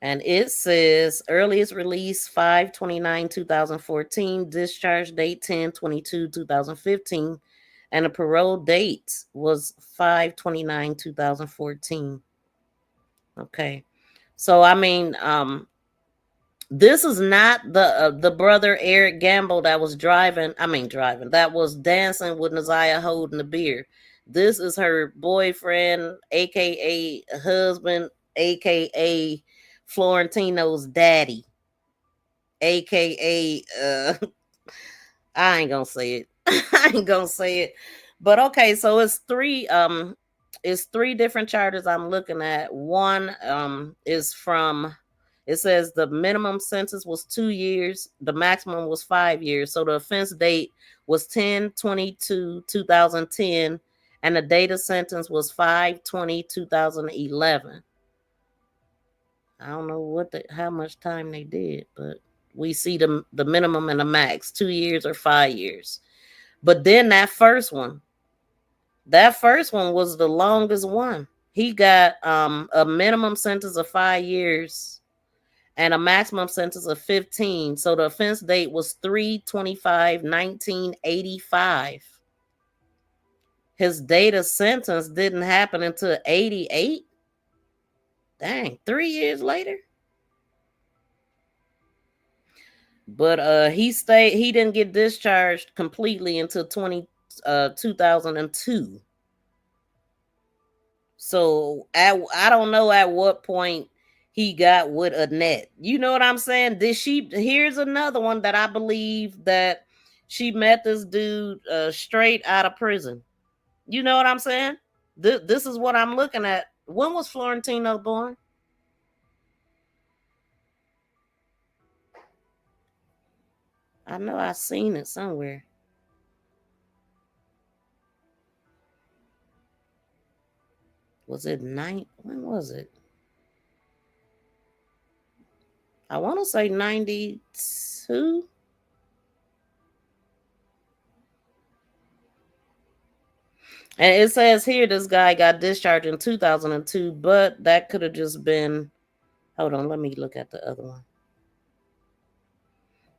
And it says earliest release 5/29/2014, discharge date 10/22/2015, and the parole date was 5/29/2014. Okay, so I mean, this is not the brother Eric Gamble that was that was dancing with Naziyah holding the beer. This is her boyfriend, aka husband, aka Florentino's daddy, aka I ain't gonna say it. I ain't gonna say it. But okay, so it's three different charters I'm looking at. One is from, it says the minimum sentence was 2 years, the maximum was 5 years. So the offense date was 10/22/2010, and the date of sentence was 5/20/2011. I don't know how much time they did, but we see the minimum and the max, 2 years or 5 years. But then that first one was the longest one. He got a minimum sentence of 5 years and a maximum sentence of 15. So the offense date was 3/25/1985. His date of sentence didn't happen until 88. Dang, 3 years later. But he didn't get discharged completely until 2002. So I don't know at what point he got with Annette. You know what I'm saying? Here's another one that I believe that she met this dude straight out of prison. You know what I'm saying? This is what I'm looking at. When was Florentino born? I know I seen it somewhere. Was it when was it? I want to say 92. And it says here this guy got discharged in 2002, but that could have just been. Hold on, let me look at the other one.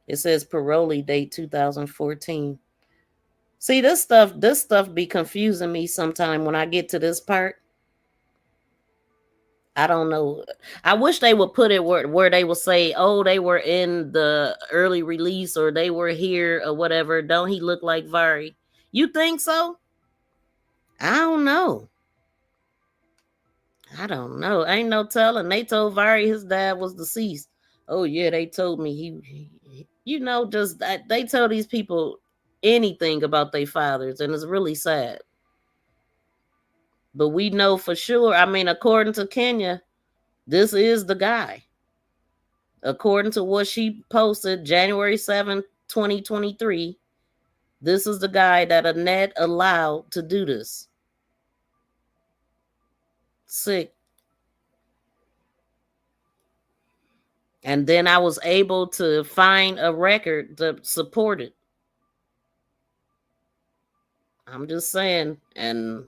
It says parolee date 2014. See, this stuff be confusing me sometime when I get to this part. I don't know. I wish they would put it where they will say, oh, they were in the early release or they were here or whatever. Don't he look like Vari? You think so? I don't know. Ain't no telling. They told Vari his dad was deceased. Oh yeah, they told me he just they tell these people anything about their fathers, and it's really sad. But we know for sure. I mean, according to Kenya, this is the guy. According to what she posted January 7th, 2023, this is the guy that Annette allowed to do this. Sick. And then I was able to find a record to support it. I'm just saying. And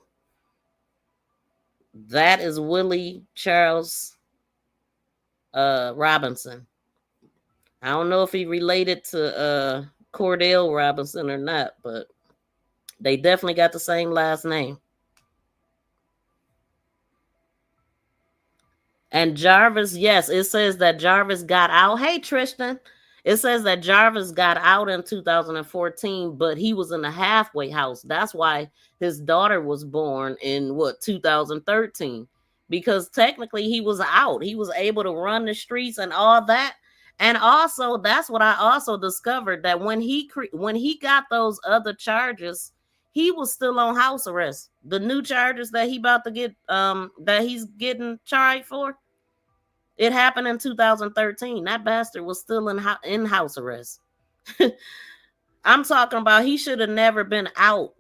that is Willie Charles Robinson. I don't know if he related to Cordell Robinson or not, but they definitely got the same last name. And Jarvis, yes, it says that Jarvis got out. Hey, Tristan. It says that Jarvis got out in 2014, but he was in a halfway house. That's why his daughter was born in 2013. Because technically he was out. He was able to run the streets and all that. And also, that's what I also discovered, that when he got those other charges, he was still on house arrest. The new charges that he about to get, that he's getting charged for, it happened in 2013. That bastard was still in house arrest. I'm talking about he should have never been out.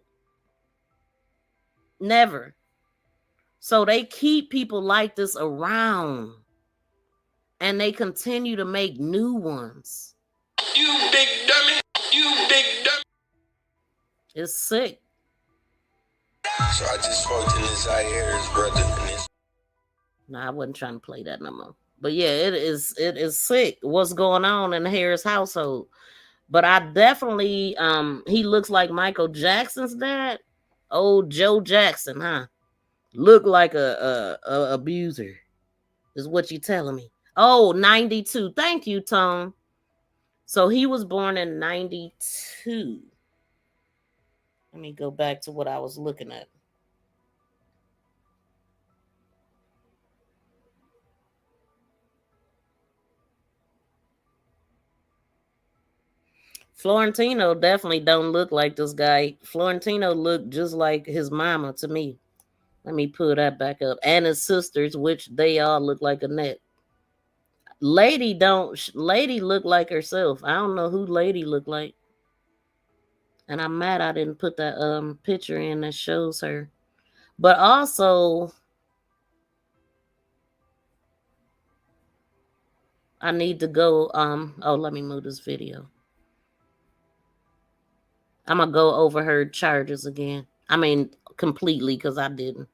Never. So they keep people like this around. And they continue to make new ones. You big dummy. You big dummy. It's sick. So I just spoke to Naziyah Harris, brother. Nah, I wasn't trying to play that no more. But yeah, it is sick what's going on in the Harris household. But I definitely, he looks like Michael Jackson's dad. Old Joe Jackson, huh? Look like a abuser, is what you telling me. Oh, 92. Thank you, Tom. So he was born in 92. Let me go back to what I was looking at. Florentino definitely don't look like this guy. Florentino looked just like his mama to me. Let me pull that back up. And his sisters, which they all look like Annette. Lady look like herself. I don't know who Lady looked like. And I'm mad I didn't put that picture in that shows her. But also, I need to go let me move this video. I'm gonna go over her charges again. I mean, completely, because I didn't.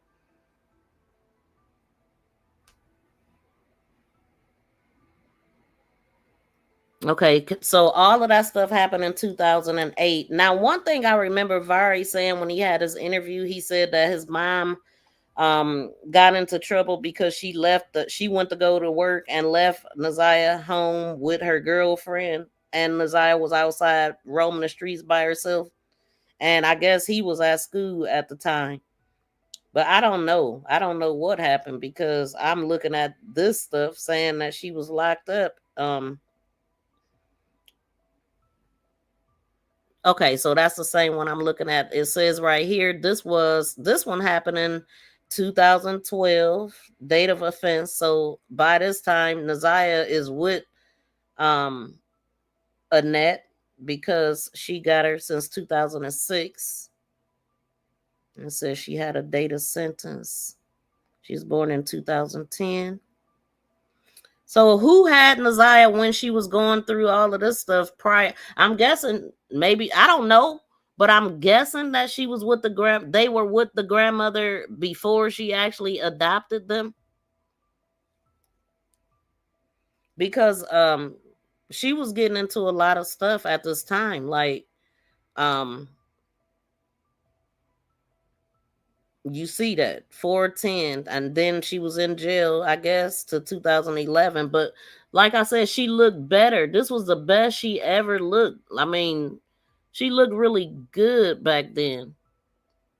Okay, so all of that stuff happened in 2008. Now, one thing I remember Vari saying when he had his interview, he said that his mom got into trouble because she went to go to work and left Naziyah home with her girlfriend. and Naziyah was outside roaming the streets by herself. And I guess he was at school at the time. But I don't know. I don't know what happened because I'm looking at this stuff saying that she was locked up. Okay, so that's the same one I'm looking at. It says right here, this one happened in 2012, date of offense. So by this time, Naziyah is with Annette because she got her since 2006. It says she had a date of sentence. She was born in 2010. So who had Naziyah when she was going through all of this stuff prior? I'm guessing maybe, I don't know, but I'm guessing that she was with they were with the grandmother before she actually adopted them. Because she was getting into a lot of stuff at this time, like you see that 410, and then she was in jail, I guess, to 2011. But like I said, she looked better. This was the best she ever looked. I mean, she looked really good back then,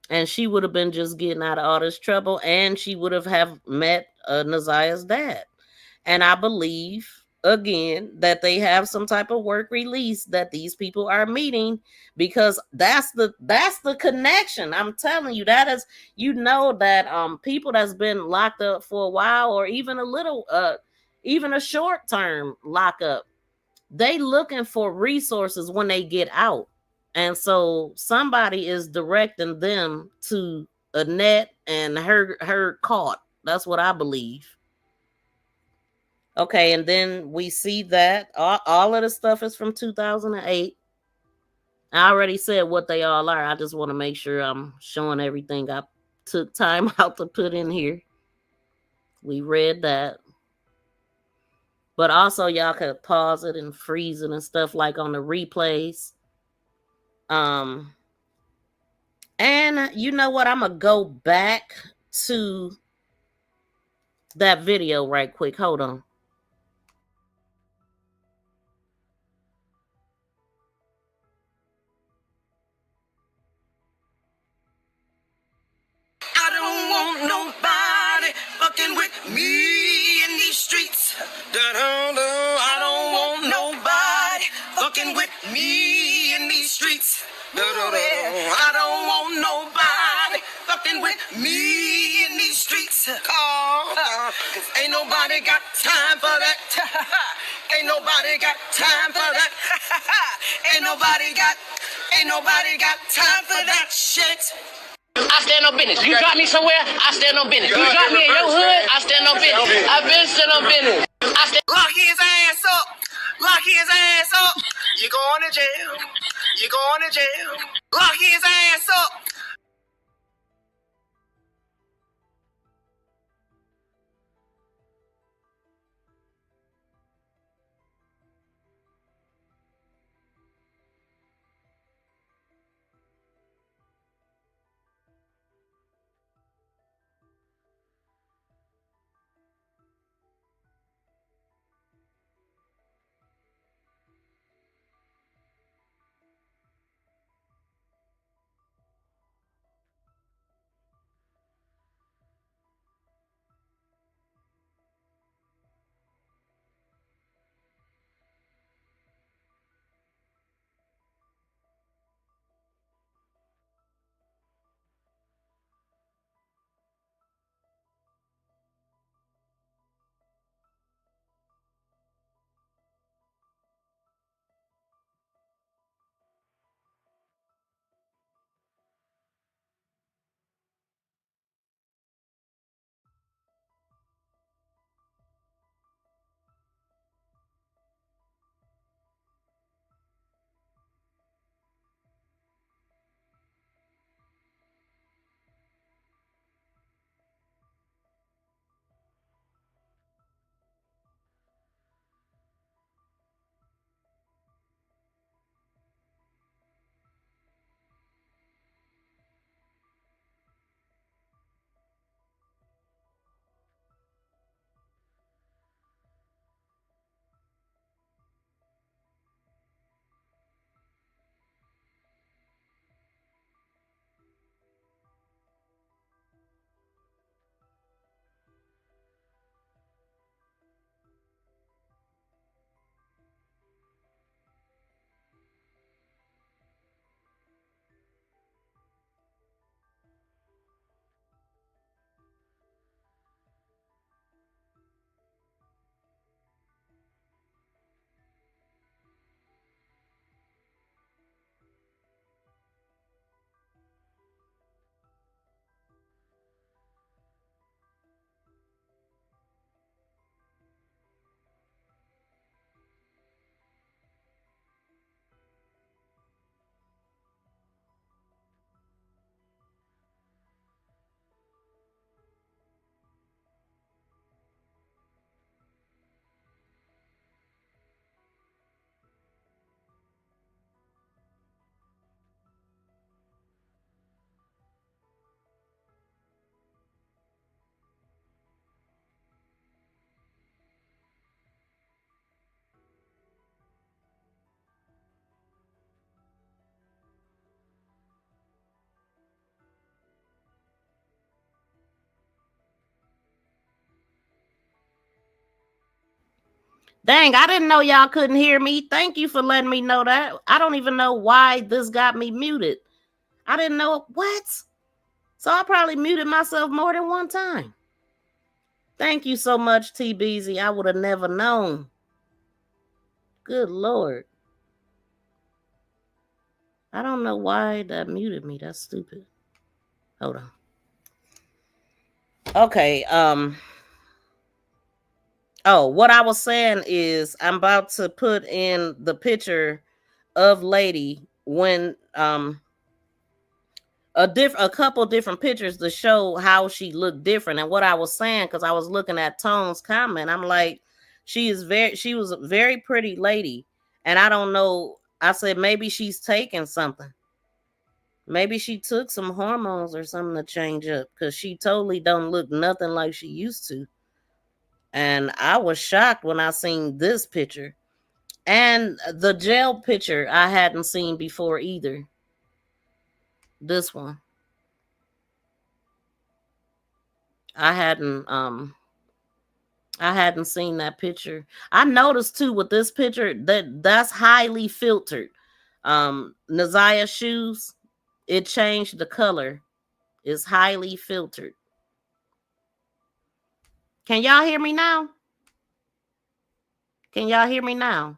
and she would have been just getting out of all this trouble, and she would have met Naziyah's dad. And I believe again that they have some type of work release that these people are meeting, because that's the connection. I'm telling you, that is, that people that's been locked up for a while, or even a little even a short term lockup, they looking for resources when they get out. And so somebody is directing them to Annette and her caught. That's what I believe. Okay, and then we see that all of the stuff is from 2008. I already said what they all are. I just want to make sure I'm showing everything I took time out to put in here. We read that. But also, y'all could pause it and freeze it and stuff like on the replays. And you know what? I'm going to go back to that video right quick. Hold on. I don't want nobody fucking with me in these streets. I don't want nobody fucking with me in these streets. I don't want nobody fucking with me in these streets. Cause ain't nobody got time for that. Ain't nobody got time for that. Ain't nobody got time for that shit. I stand on business. You drop me somewhere, I stand on business. You drop me in your hood, I stand on business. I've been stand on business. Lock his ass up. Lock his ass up. You going to jail. You going to jail. Lock his ass up. Dang, I didn't know y'all couldn't hear me. Thank you for letting me know that. I don't even know why this got me muted. I didn't know what. So I probably muted myself more than one time. Thank you so much, TBZ. I would have never known. Good Lord. I don't know why that muted me. That's stupid. Hold on. Okay, oh, what I was saying is I'm about to put in the picture of Lady when a couple different pictures to show how she looked different. And what I was saying, because I was looking at Tone's comment, I'm like, she was a very pretty lady. And I don't know, I said maybe she's taking something. Maybe she took some hormones or something to change up, because she totally don't look nothing like she used to. And I was shocked when I seen this picture. And the jail picture I hadn't seen before either. This one. I hadn't seen that picture. I noticed too with this picture that's highly filtered. Naziyah shoes, it changed the color. It's highly filtered. Can y'all hear me now? Can y'all hear me now?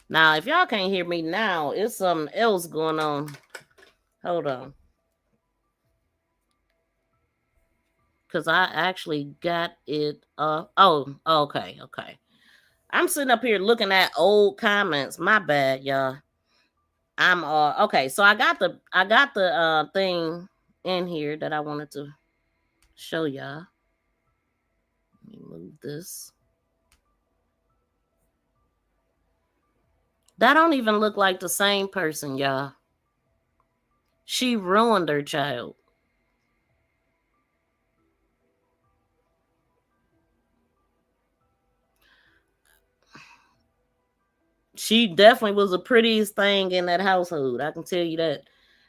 Now, if y'all can't hear me now, it's something else going on. Hold on. Because I actually got it. Oh, okay. I'm sitting up here looking at old comments. My bad, y'all. I'm okay. So I got the thing in here that I wanted to show y'all. Let me move this. That don't even look like the same person, y'all. She ruined her child. She definitely was the prettiest thing in that household. I can tell you that.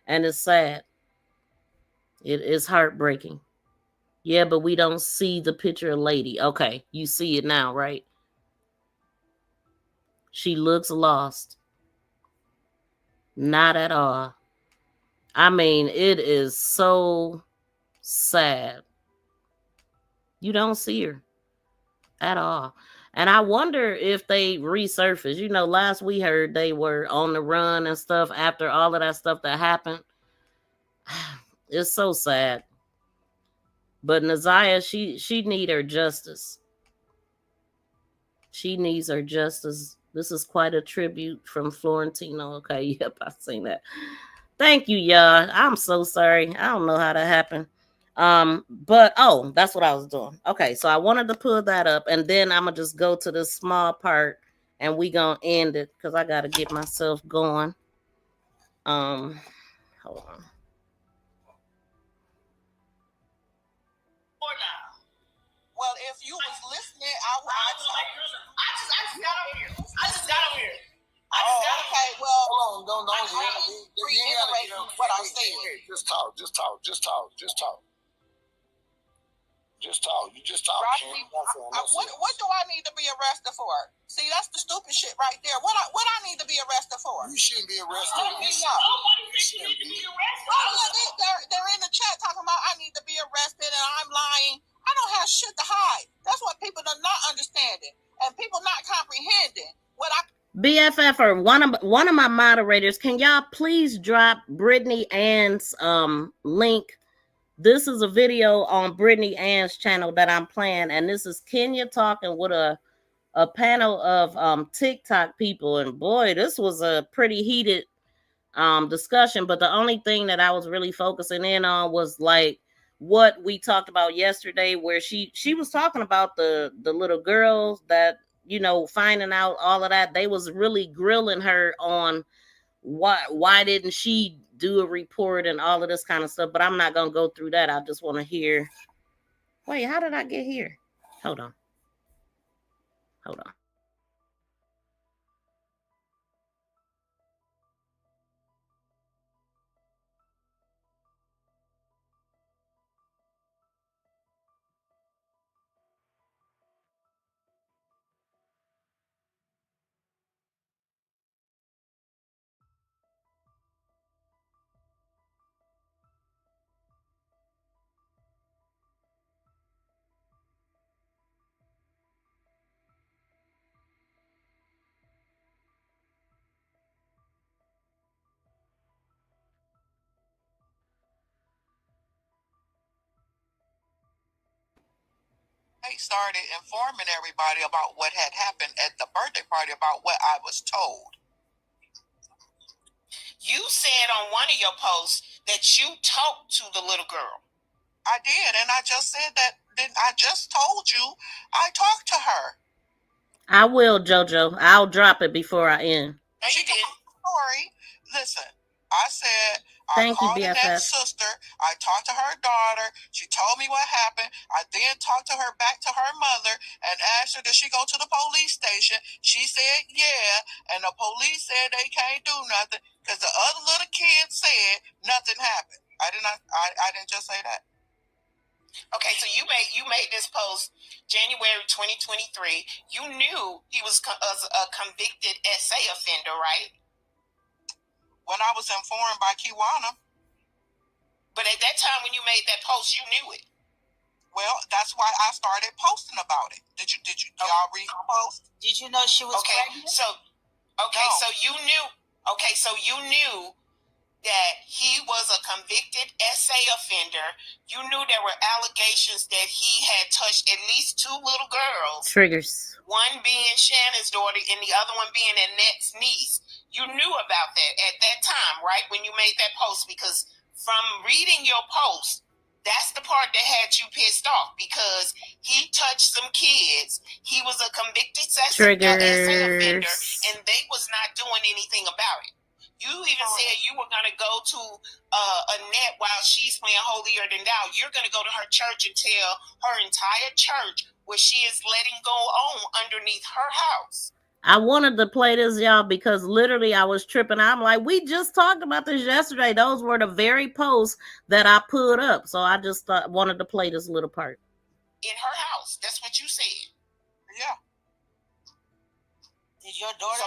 And it's sad. It is heartbreaking. Yeah, but we don't see the picture of Lady. Okay, you see it now, right? She looks lost. Not at all. I mean, it is so sad. You don't see her at all. And I wonder if they resurface. You know, last we heard they were on the run and stuff after all of that stuff that happened. It's so sad. But Naziyah, she need her justice. She needs her justice. This is quite a tribute from Florentino. Okay, yep, I seen that. Thank you, y'all. I'm so sorry. I don't know how that happened. But oh, that's what I was doing. Okay, so I wanted to pull that up, and then I'm gonna just go to this small part, and we gonna end it because I gotta get myself going. Hold on. Well, if you was listening, I just got over here. Okay, well, don't reiterate what I said. Just talk. You just talk. Rocky, what do I need to be arrested for? See, that's the stupid shit right there. What I need to be arrested for? You shouldn't be arrested. Nobody said you need to be arrested. Oh, yeah, they're in the chat talking about I need to be arrested and I'm lying. I don't have shit to hide. That's what people are not understanding and people not comprehending. BFF or one of my moderators, can y'all please drop Brittany Ann's link? This is a video on Brittany Ann's channel that I'm playing, and this is Kenya talking with a panel of TikTok people, and boy, this was a pretty heated discussion. But the only thing that I was really focusing in on was like what we talked about yesterday, where she was talking about the little girls that, you know, finding out all of that. They was really grilling her on why didn't she do a report and all of this kind of stuff. But I'm not gonna go through that. I just want to hear. Wait, how did I get here? Hold on. started informing everybody about what had happened at the birthday party, about what I was told. You said on one of your posts that you talked to the little girl. I did, and I just said that. I just told you I talked to her. I will, JoJo. I'll drop it before I end. No, you did. Sorry. Listen, I said Thank I you, called Annette's BFF. sister. I talked to her daughter. She told me what happened. I then talked to her back to her mother and asked her, did she go to the police station? She said, yeah. And the police said they can't do nothing because the other little kid said nothing happened. I didn't just say that. Okay, so you made this post January 2023. You knew he was a convicted SA offender, right? When I was informed by Kiwana. But at that time when you made that post, you knew it. Well, that's why I started posting about it. Did y'all read my post? Did you know she was pregnant? So you knew that he was a convicted SA offender. You knew there were allegations that he had touched at least 2 little girls. Triggers. One being Shannon's daughter and the other one being Annette's niece. You knew about that at that time, right? When you made that post, because from reading your post, that's the part that had you pissed off, because he touched some kids. He was a convicted SA offender, and they was not doing anything about it. You even said you were going to go to Annette while she's playing holier than thou. You're going to go to her church and tell her entire church what she is letting go on underneath her house. I wanted to play this, y'all, because literally I was tripping. I'm like, we just talked about this yesterday. Those were the very posts that I put up. So I just wanted to play this little part. In her house. That's what you said. Yeah. Did your daughter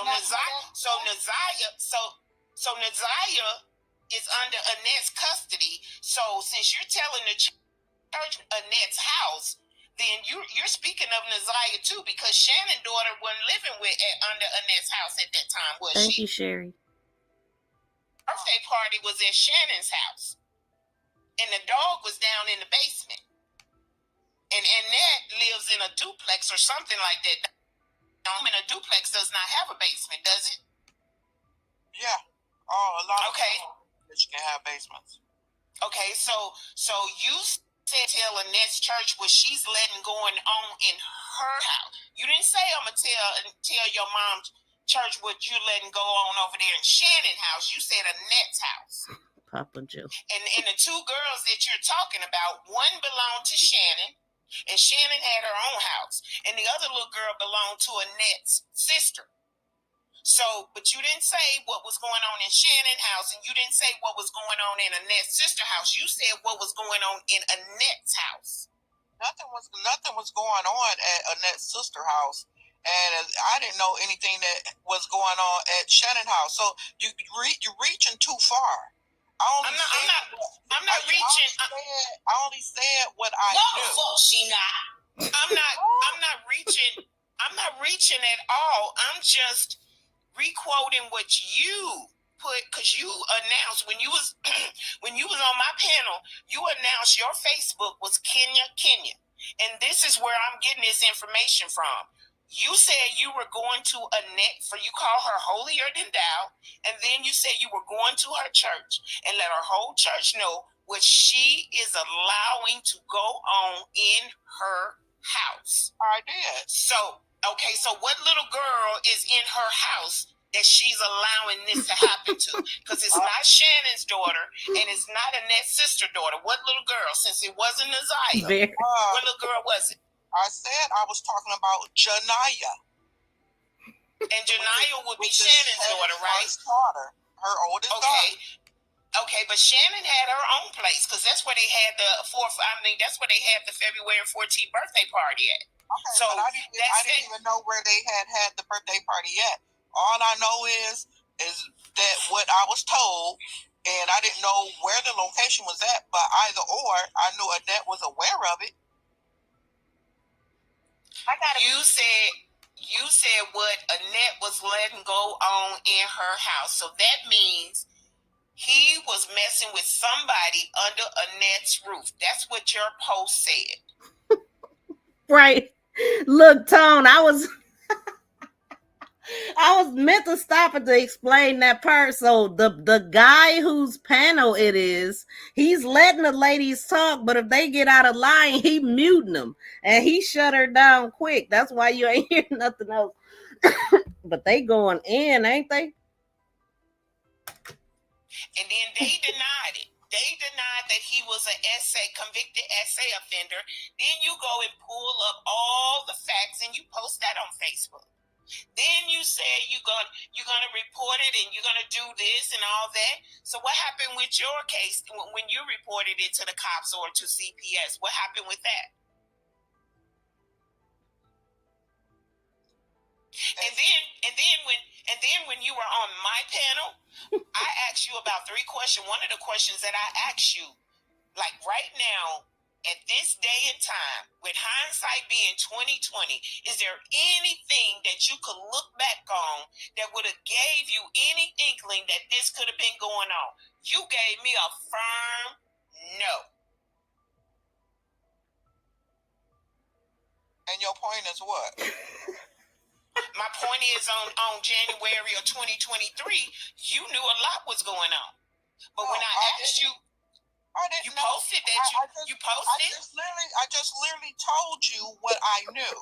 So Naziyah is under Annette's custody. So since you're telling the church Annette's house, then you're speaking of Naziyah too, because Shannon's daughter wasn't living under Annette's house at that time, was she? Thank you, Sherry. Birthday party was at Shannon's house, and the dog was down in the basement. And Annette lives in a duplex or something like that. And a duplex does not have a basement, does it? Yeah. Oh, a lot of that you can have basements. Okay, so you said tell Annette's church what she's letting going on in her house. You didn't say I'm gonna tell your mom's church what you're letting go on over there in Shannon's house. You said Annette's house. Papa Joe. And the 2 girls that you're talking about, one belonged to Shannon, and Shannon had her own house, and the other little girl belonged to Annette's sister. So, but you didn't say what was going on in Shannon's house, and you didn't say what was going on in Annette's sister house. You said what was going on in Annette's house. Nothing was going on at Annette's sister house, and I didn't know anything that was going on at Shannon's house. So you're reaching too far. I'm not reaching. I only said what I knew. No, she not. I'm not reaching. I'm not reaching at all. I'm just requoting what you put, because you announced when you was on my panel, you announced your Facebook was Kenya, and this is where I'm getting this information from. You said you were going to Annette, for you call her holier than thou, and then you said you were going to her church and let her whole church know what she is allowing to go on in her house. I did. So what little girl is in her house that she's allowing this to happen to? Because it's not Shannon's daughter and it's not Annette's sister daughter. What little girl? Since it wasn't Naziyah, what little girl was it? I said I was talking about Janiyah. And Janiyah would be Shannon's daughter, right? Her oldest daughter. Okay, but Shannon had her own place, because that's where they had that's where they had the February 14th birthday party at. Okay, so I didn't even know where they had the birthday party at. All I know is that what I was told, and I didn't know where the location was at, but either or, I knew Annette was aware of it. You said what Annette was letting go on in her house. So that means he was messing with somebody under Annette's roof. That's what your post said. Right. Look, Tone, I was meant to stop it to explain that part. So the guy whose panel it is, he's letting the ladies talk, but if they get out of line, he muting them. And he shut her down quick. That's why you ain't hearing nothing else. But they going in, ain't they? And then they denied it. They denied that he was a convicted SA offender. Then you go and pull up all the facts and you post that on Facebook. Then you say you're gonna report it and you're gonna do this and all that. So what happened with your case when you reported it to the cops or to CPS? What happened with that? And then when you were on my panel, I asked you about 3 questions. One of the questions that I asked you, like right now, at this day and time, with hindsight being 2020, is there anything that you could look back on that would have gave you any inkling that this could have been going on? You gave me a firm no. And your point is what? My point is on January of 2023, you knew a lot was going on. But when I asked you, you posted that you posted. I just literally told you what I knew.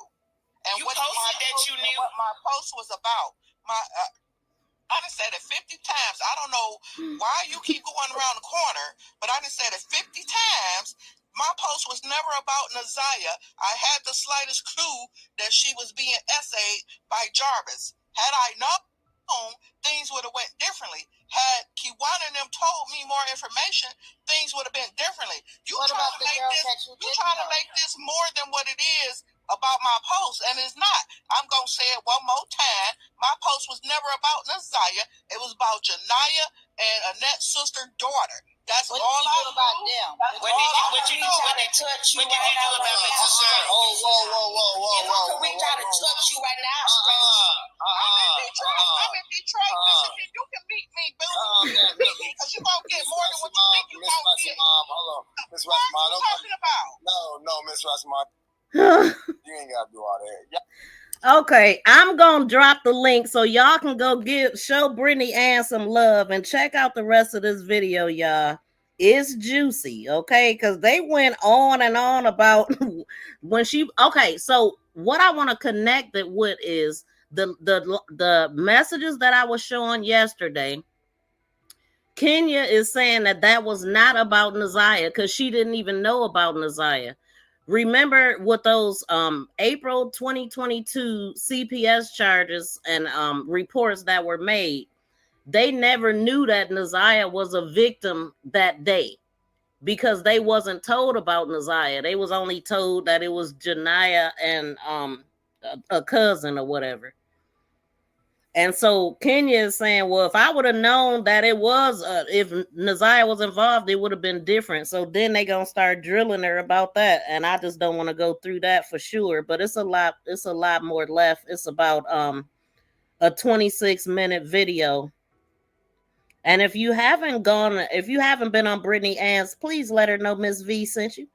And you posted that you knew what my post was about. I done said it 50 times. I don't know why you keep going around the corner, but I done said it 50 times. My post was never about Naziyah. I had the slightest clue that she was being essayed by Jarvis. Had I known, things would have went differently. Had Kiwana and them told me more information, things would have been differently. You trying to make this more than what it is about my post, and it's not. I'm going to say it one more time. My post was never about Naziyah. It was about Janiyah and Annette's sister daughter. That's what all I do about them. What did you do touch you right now? Whoa. We try to touch you right now. I'm in Detroit, Michigan. You can meet me, Bill. Because you're going to get more than what you think you're going to get. Hold on. Miss Rossman. What are you talking about? No, Miss Rossman. You ain't got to do all that. Yeah. Okay, I'm gonna drop the link so y'all can go show Brittany Ann some love and check out the rest of this video, y'all. It's juicy, okay? Because they went on and on about when she. Okay, so what I want to connect it with is the messages that I was showing yesterday. Kenya is saying that was not about Naziyah because she didn't even know about Naziyah. Remember with those April 2022 CPS charges and reports that were made, they never knew that Naziyah was a victim that day because they wasn't told about Naziyah. They was only told that it was Janiyah and a cousin or whatever. And so Kenya is saying, well, if I would have known that it was, if Naziyah was involved, it would have been different. So then they going to start drilling her about that. And I just don't want to go through that for sure. But it's a lot more left. It's about a 26-minute video. And if you haven't been on Brittany Ann's, please let her know Ms.V sent you.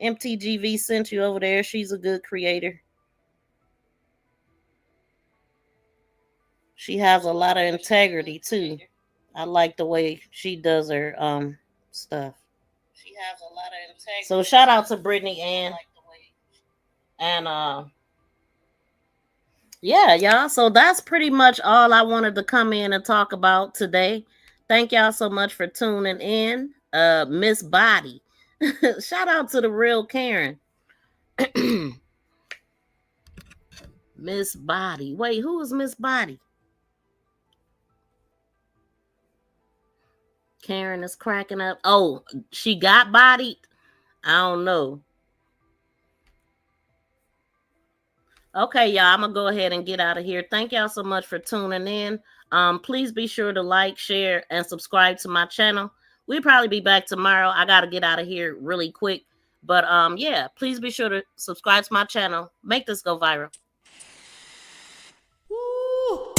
MTGV sent you over there. She's a good creator. She has a lot of integrity too. I like the way she does her stuff. She has a lot of integrity. So shout out to Brittany Ann. And yeah, y'all. So that's pretty much all I wanted to come in and talk about today. Thank y'all so much for tuning in. Miss Body. Shout out to the real Karen. Miss Body. Wait, who is Miss Body? Karen is cracking up. Oh, she got bodied? I don't know. Okay, y'all, I'm going to go ahead and get out of here. Thank y'all so much for tuning in. Please be sure to like, share, and subscribe to my channel. We'll probably be back tomorrow. I got to get out of here really quick. But yeah, please be sure to subscribe to my channel. Make this go viral. Woo.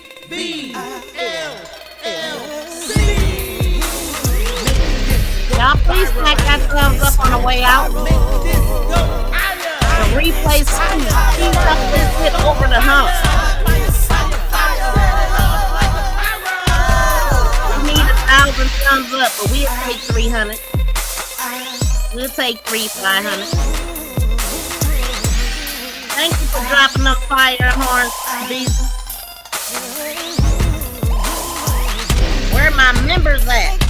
MTGVL smack that thumbs up on the way out. The replay speeds up this shit over the hump. We need 1,000 thumbs up, but we'll take 300. We'll take 500. Thank you for dropping up fire horns, Diesel. Where are my members at?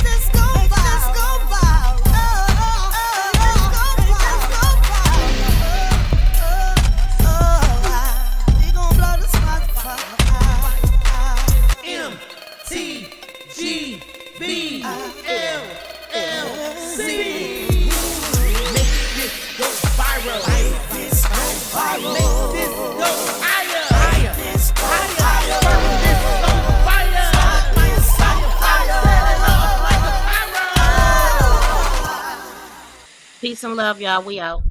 Peace and love, y'all. We out.